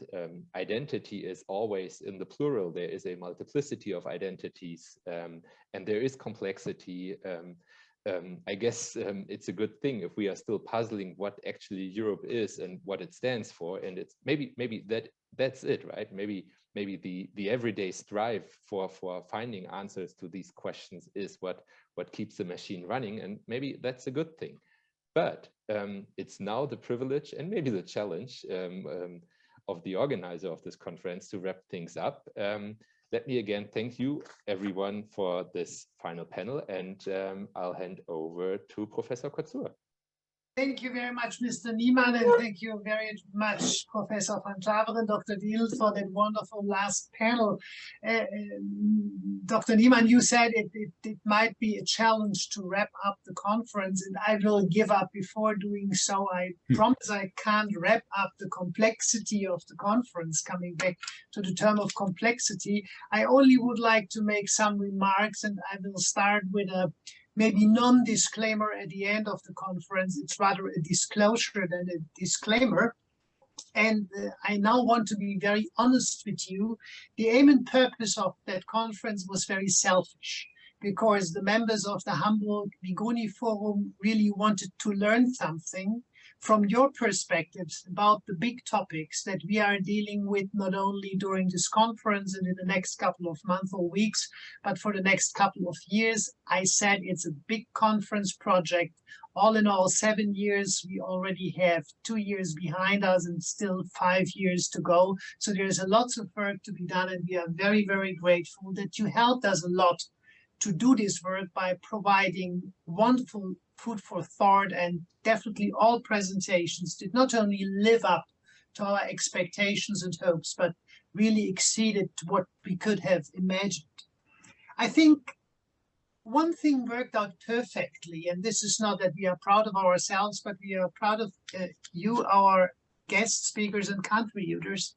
identity is always in the plural. There is a multiplicity of identities, and there is complexity. I guess it's a good thing if we are still puzzling what actually Europe is and what it stands for, and it's maybe that's it, right? Maybe the everyday strive for finding answers to these questions is what keeps the machine running, and maybe that's a good thing. But it's now the privilege and maybe the challenge of the organizer of this conference to wrap things up. Let me again thank you, everyone, for this final panel, and I'll hand over to Professor Kotsur. Thank you very much, Mr. Niemann, and thank you very much, Professor van Klaveren, Dr. Dienelt, for that wonderful last panel. Dr. Niemann, you said it might be a challenge to wrap up the conference, and I will give up before doing so. I promise I can't wrap up the complexity of the conference, coming back to the term of complexity. I only would like to make some remarks, and I will start with a maybe non-disclaimer at the end of the conference. It's rather a disclosure than a disclaimer. And I now want to be very honest with you. The aim and purpose of that conference was very selfish, because the members of the Hamburg-Vigoni Forum really wanted to learn something from your perspectives about the big topics that we are dealing with, not only during this conference and in the next couple of months or weeks, but for the next couple of years. I said it's a big conference project. All in all, 7 years. We already have 2 years behind us and still 5 years to go. So there's a lot of work to be done, and we are very, very grateful that you helped us a lot to do this work by providing wonderful food for thought, and definitely all presentations did not only live up to our expectations and hopes, but really exceeded what we could have imagined. I think one thing worked out perfectly, and this is not that we are proud of ourselves, but we are proud of you, our guest speakers and contributors.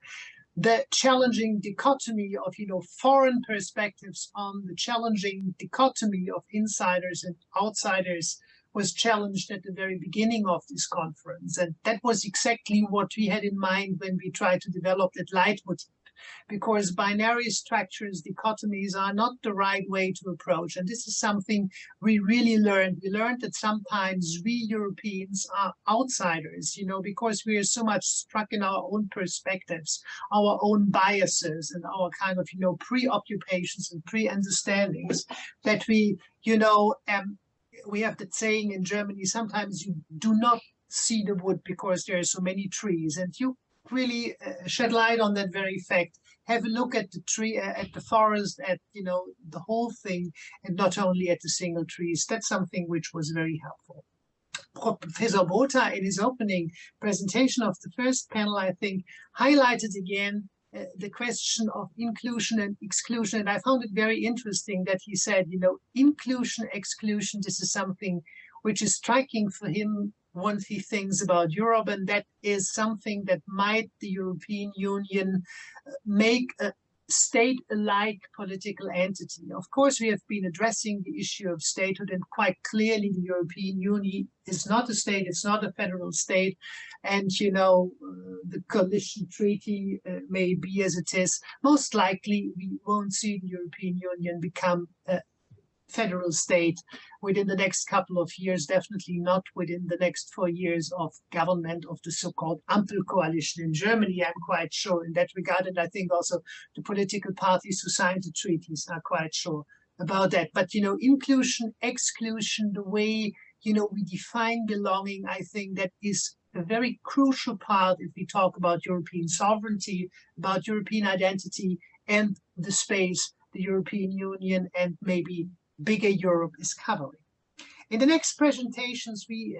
The challenging dichotomy of, foreign perspectives on the challenging dichotomy of insiders and outsiders was challenged at the very beginning of this conference. And that was exactly what we had in mind when we tried to develop that leitmotif, because binary structures, dichotomies are not the right way to approach. And this is something we really learned. We learned that sometimes we Europeans are outsiders, because we are so much stuck in our own perspectives, our own biases, and our kind of, preoccupations and pre-understandings that we have that saying in Germany, sometimes you do not see the wood because there are so many trees. And you really shed light on that very fact. Have a look at the tree, at the forest, at the whole thing, and not only at the single trees. That's something which was very helpful. Professor Botha, in his opening presentation of the first panel, I think, highlighted again the question of inclusion and exclusion. And I found it very interesting that he said, inclusion, exclusion, this is something which is striking for him when he thinks about Europe, and that is something that might the European Union make a state-alike political entity. Of course, we have been addressing the issue of statehood, and quite clearly the European Union is not a state, it's not a federal state. And, the coalition treaty may be as it is. Most likely, we won't see the European Union become a federal state within the next couple of years, definitely not within the next 4 years of government of the so-called Ampel-coalition in Germany. I'm quite sure in that regard, and I think also the political parties who signed the treaties are quite sure about that. But, inclusion, exclusion, the way, we define belonging, I think that is a very crucial part if we talk about European sovereignty, about European identity, and the space the European Union and maybe bigger Europe is covering. In the next presentations, we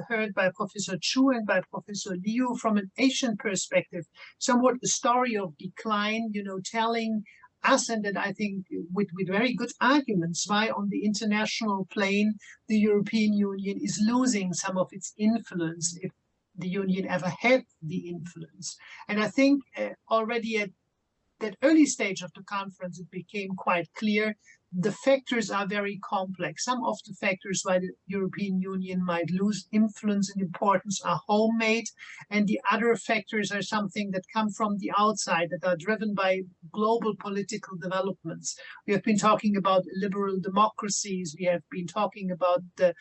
heard by Professor Chu and by Professor Liu from an Asian perspective, somewhat the story of decline, telling us, and that I think with very good arguments, why on the international plane, the European Union is losing some of its influence, if the Union ever had the influence. And I think already at that early stage of the conference, it became quite clear the factors are very complex. Some of the factors why the European Union might lose influence and importance are homemade, and the other factors are something that come from the outside, that are driven by global political developments. We have been talking about liberal democracies. We have been talking about the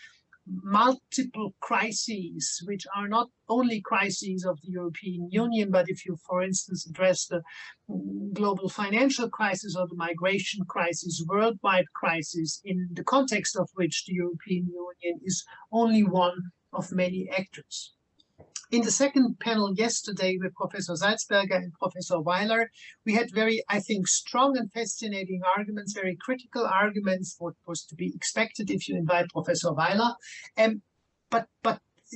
multiple crises, which are not only crises of the European Union, but if you, for instance, address the global financial crisis or the migration crisis, worldwide crisis, in the context of which the European Union is only one of many actors. In the second panel yesterday with Professor Salzberger and Professor Weiler, we had very, I think, strong and fascinating arguments, very critical arguments, what was to be expected if you invite Professor Weiler. But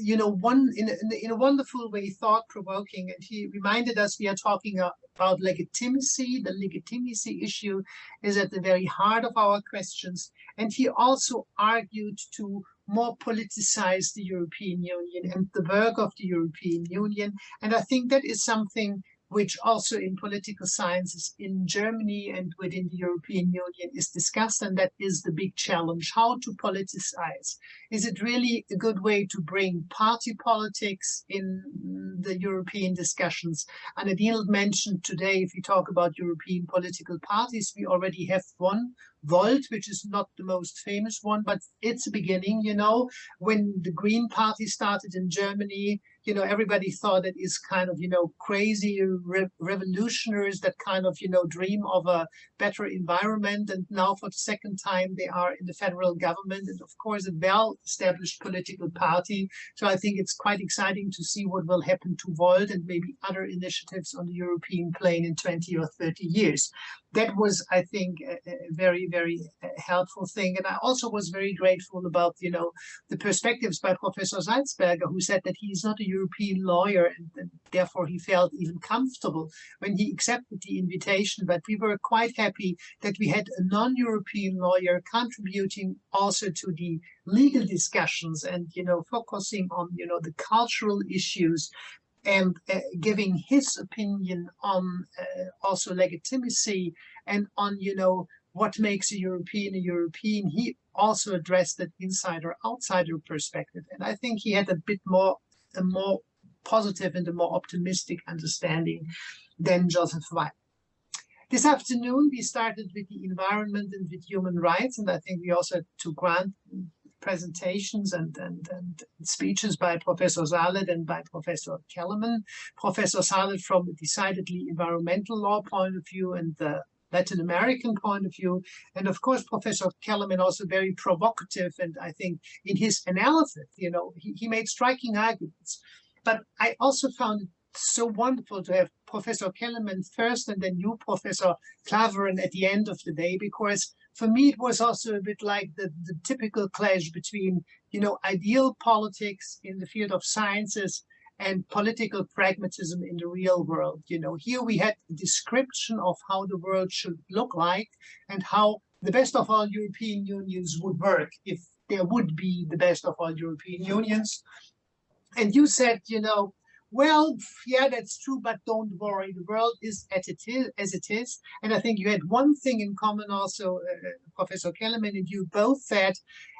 you know, in a wonderful way, thought-provoking, and he reminded us we are talking about legitimacy. The legitimacy issue is at the very heart of our questions, and he also argued to more politicize the European Union and the work of the European Union, and I think that is something which also in political sciences in Germany and within the European Union is discussed, and that is the big challenge, how to politicize. Is it really a good way to bring party politics in the European discussions? And Dienelt mentioned today, if we talk about European political parties, we already have one, Volt, which is not the most famous one, but it's a beginning, you know. When the Green Party started in Germany, you know, everybody thought it is kind of, you know, crazy revolutionaries that kind of, you know, dream of a better environment. And now for the second time, they are in the federal government and of course a well-established political party. So I think it's quite exciting to see what will happen to Volt and maybe other initiatives on the European plane in 20 or 30 years. That was, I think, a very, very helpful thing. And I also was very grateful about, you know, the perspectives by Professor Salzberger, who said that he is not a European lawyer and therefore he felt even comfortable when he accepted the invitation. But we were quite happy that we had a non-European lawyer contributing also to the legal discussions and, you know, focusing on, you know, the cultural issues and giving his opinion on also legitimacy and on, you know, what makes a European a European. He also addressed that insider-outsider perspective. And I think he had a more positive and a more optimistic understanding than Joseph Weil. This afternoon, we started with the environment and with human rights. And I think we also had to grant presentations and speeches by Professor Salad and by Professor Kellerman. Professor Salad from a decidedly environmental law point of view and the Latin American point of view. And of course, Professor Kellerman also very provocative. And I think in his analysis, you know, he made striking arguments. But I also found it so wonderful to have Professor Kellerman first and then you, Professor Klaveren, at the end of the day, because for me, it was also a bit like the typical clash between, you know, ideal politics in the field of sciences and political pragmatism in the real world. You know, here we had a description of how the world should look like and how the best of all European unions would work if there would be the best of all European unions. And you said, you know, well, yeah, that's true, but don't worry. The world is as it is. And I think you had one thing in common also, Professor Kellerman and you both said,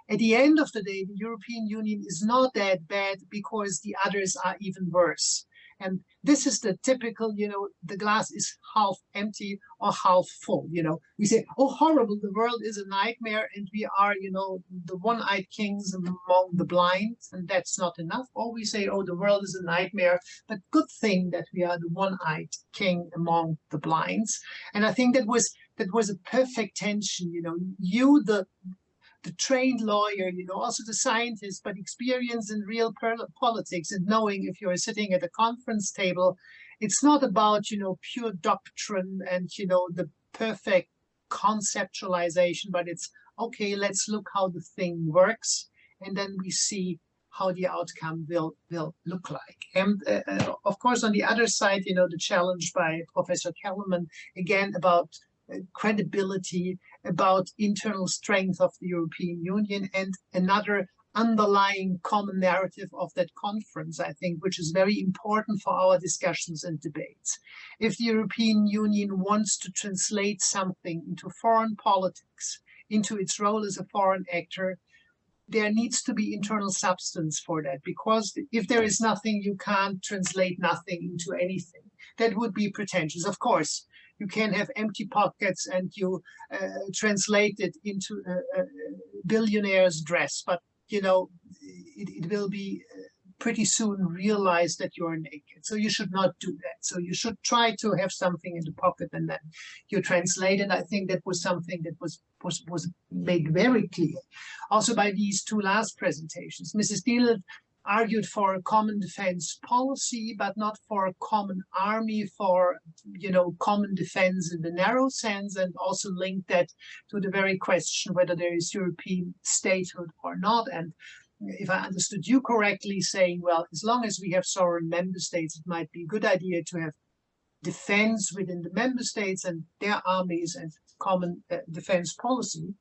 at the end of the day, the European Union is not that bad because the others are even worse. And this is the typical, you know, the glass is half empty or half full. You know, we say, oh, horrible, the world is a nightmare and we are, you know, the one-eyed kings among the blind, and that's not enough. Or we say, oh, the world is a nightmare, but good thing that we are the one-eyed king among the blinds. And I think that was a perfect tension, you know, you, the trained lawyer, you know, also the scientist, but experience in real politics and knowing if you're sitting at a conference table, it's not about, you know, pure doctrine and, you know, the perfect conceptualization, but it's, okay, let's look how the thing works. And then we see how the outcome will look like. And of course, on the other side, you know, the challenge by Professor Kellerman, again, about credibility, about internal strength of the European Union, and another underlying common narrative of that conference, I think, which is very important for our discussions and debates. If the European Union wants to translate something into foreign politics, into its role as a foreign actor, there needs to be internal substance for that, because if there is nothing, you can't translate nothing into anything. That would be pretentious. Of course, you can have empty pockets and you translate it into a billionaire's dress, but you know, it will be pretty soon realized that you're naked. So you should not do that. So you should try to have something in the pocket and then you translate it. I think that was something that was made very clear. Also by these two last presentations, Mrs. Dienelt argued for a common defense policy, but not for a common army, for, you know, common defense in the narrow sense, and also linked that to the very question whether there is European statehood or not. And if I understood you correctly, saying, well, as long as we have sovereign member states, it might be a good idea to have defense within the member states and their armies and common defense policy.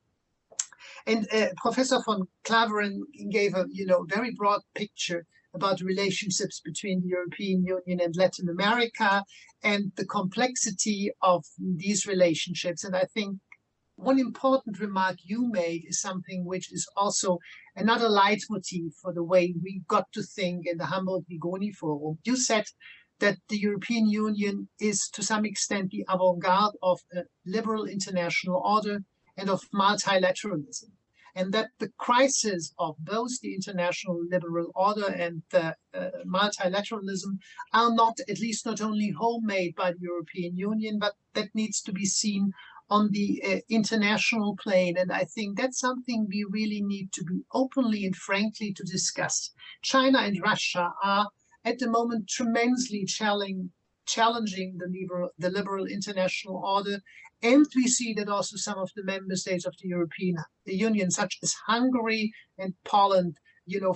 And Professor von Klaveren gave a very broad picture about relationships between the European Union and Latin America and the complexity of these relationships. And I think one important remark you made is something which is also another leitmotif for the way we got to think in the Hamburg-Vigoni Forum. You said that the European Union is to some extent the avant-garde of a liberal international order and of multilateralism, and that the crisis of both the international liberal order and the multilateralism are not, at least not only homemade by the European Union, but that needs to be seen on the international plane. And I think that's something we really need to be openly and frankly to discuss. China and Russia are at the moment tremendously challenging the liberal international order. And we see that also some of the member states of the European Union, such as Hungary and Poland,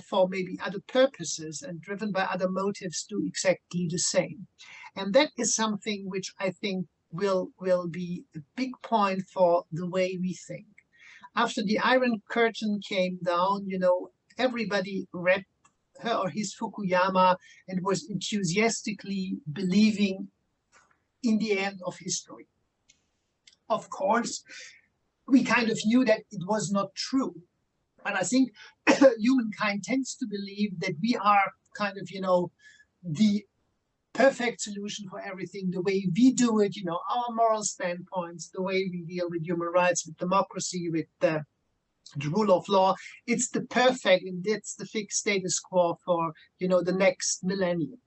for maybe other purposes and driven by other motives, do exactly the same. And that is something which I think will be a big point for the way we think. After the Iron Curtain came down, everybody read her or his Fukuyama and was enthusiastically believing in the end of history. Of course, we kind of knew that it was not true. But I think humankind tends to believe that we are kind of, the perfect solution for everything, the way we do it, our moral standpoints, the way we deal with human rights, with democracy, with the rule of law. It's the perfect, and that's the fixed status quo for, the next millennium.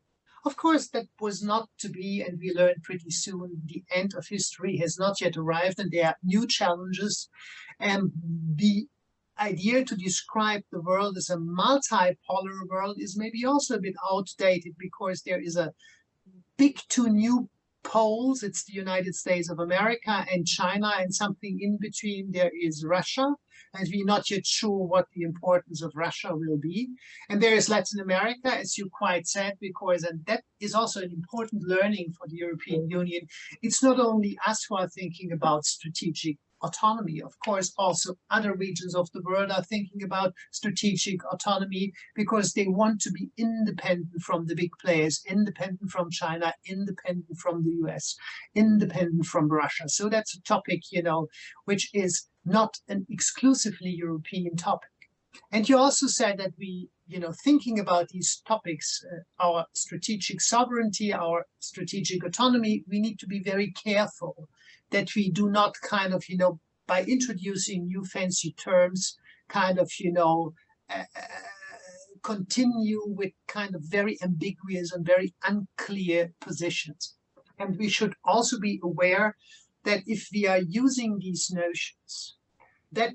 Of course, that was not to be, and we learned pretty soon the end of history has not yet arrived, and there are new challenges. And the idea to describe the world as a multipolar world is maybe also a bit outdated, because there is a big two new poles. It's the United States of America and China, and something in between there is Russia. And we're not yet sure what the importance of Russia will be. And there is Latin America, as you quite said, and that is also an important learning for the European Union. It's not only us who are thinking about strategic autonomy. Of course, also other regions of the world are thinking about strategic autonomy, because they want to be independent from the big players, independent from China, independent from the US, independent from Russia. So that's a topic, which is not an exclusively European topic. And you also said that we, thinking about these topics, our strategic sovereignty, our strategic autonomy, we need to be very careful that we do not kind of, by introducing new fancy terms, kind of, continue with kind of very ambiguous and very unclear positions. And we should also be aware that if we are using these notions, that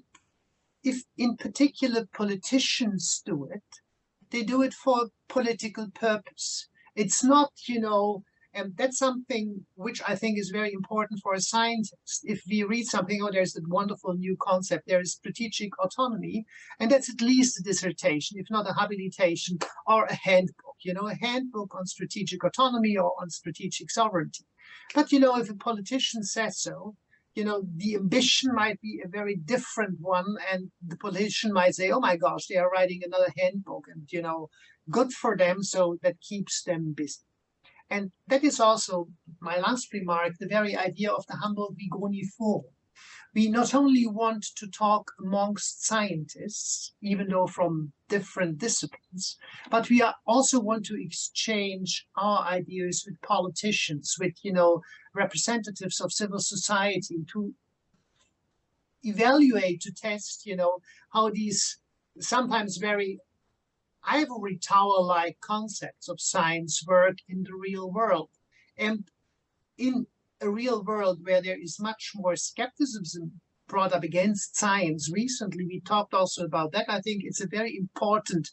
if in particular politicians do it, they do it for political purpose. It's not, and that's something which I think is very important for a scientist. If we read something, there's that wonderful new concept, there is strategic autonomy, and that's at least a dissertation, if not a habilitation or a handbook, a handbook on strategic autonomy or on strategic sovereignty. But, if a politician says so, the ambition might be a very different one, and the politician might say, oh my gosh, they are writing another handbook, and, good for them, so that keeps them busy. And that is also my last remark, the very idea of the Hamburg-Vigoni Forum. We not only want to talk amongst scientists, even though from different disciplines, but we also want to exchange our ideas with politicians, with, representatives of civil society, to evaluate, to test, how these sometimes very ivory tower-like concepts of science work in the real world. And in a real world where there is much more skepticism brought up against science, recently we talked also about that. I think it's a very important,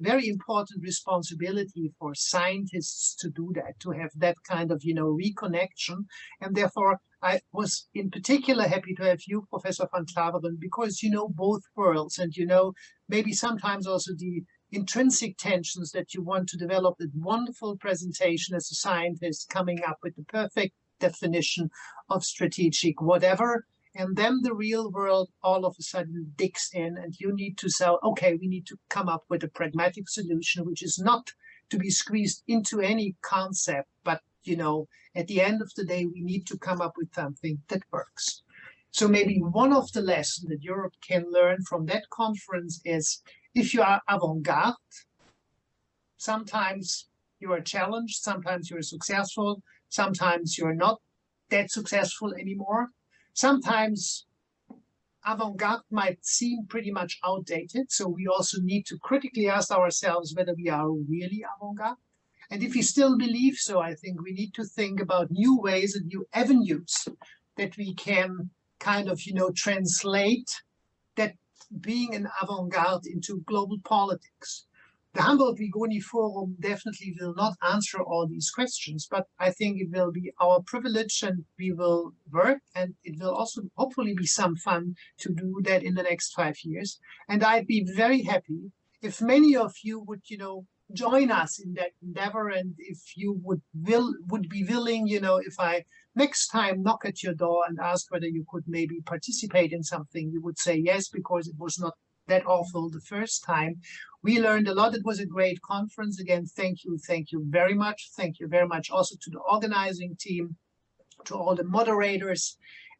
very important responsibility for scientists to do that, to have that kind of, reconnection. And therefore, I was in particular happy to have you, Professor van Klaveren, because you know both worlds, and you know maybe sometimes also the intrinsic tensions that you want to develop that wonderful presentation as a scientist, coming up with the perfect definition of strategic whatever. And then the real world all of a sudden digs in, and you need to say, okay, we need to come up with a pragmatic solution, which is not to be squeezed into any concept, but, you know, at the end of the day, we need to come up with something that works. So maybe one of the lessons that Europe can learn from that conference is, if you are avant-garde, sometimes you are challenged, sometimes you're successful, sometimes you're not that successful anymore. Sometimes avant-garde might seem pretty much outdated, so we also need to critically ask ourselves whether we are really avant-garde. And if we still believe so, I think we need to think about new ways and new avenues that we can kind of, you know, translate that being an avant-garde into global politics. The Hamburg-Vigoni Forum definitely will not answer all these questions, but I think it will be our privilege, and we will work, and it will also hopefully be some fun to do that in the next 5 years. And I'd be very happy if many of you would, you know, join us in that endeavor, and if you would be willing, you know, if I next time knock at your door and ask whether you could maybe participate in something, you would say yes, because it was not that awful the first time. We learned a lot. It was a great conference. Again, thank you very much. Thank you very much also to the organizing team, to all the moderators.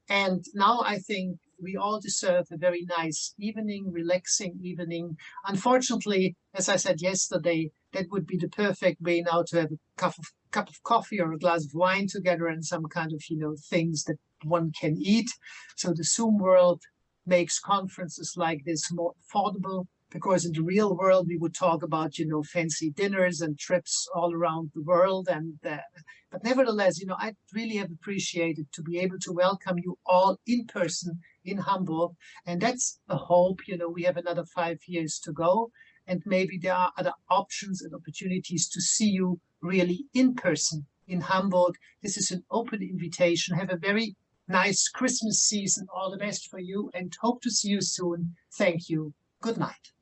And now I think we all deserve a very nice evening, relaxing evening. Unfortunately, as I said yesterday, that would be the perfect way now to have a cup of coffee or a glass of wine together and some kind of, you know, things that one can eat. So the Zoom world makes conferences like this more affordable, because in the real world we would talk about, you know, fancy dinners and trips all around the world. And but nevertheless, you know, I really have appreciated to be able to welcome you all in person in Hamburg. And that's a hope. You know, we have another 5 years to go, and maybe there are other options and opportunities to see you really in person in Hamburg. This is an open invitation. Have a very nice Christmas season. All the best for you, and hope to see you soon. Thank you. Good night.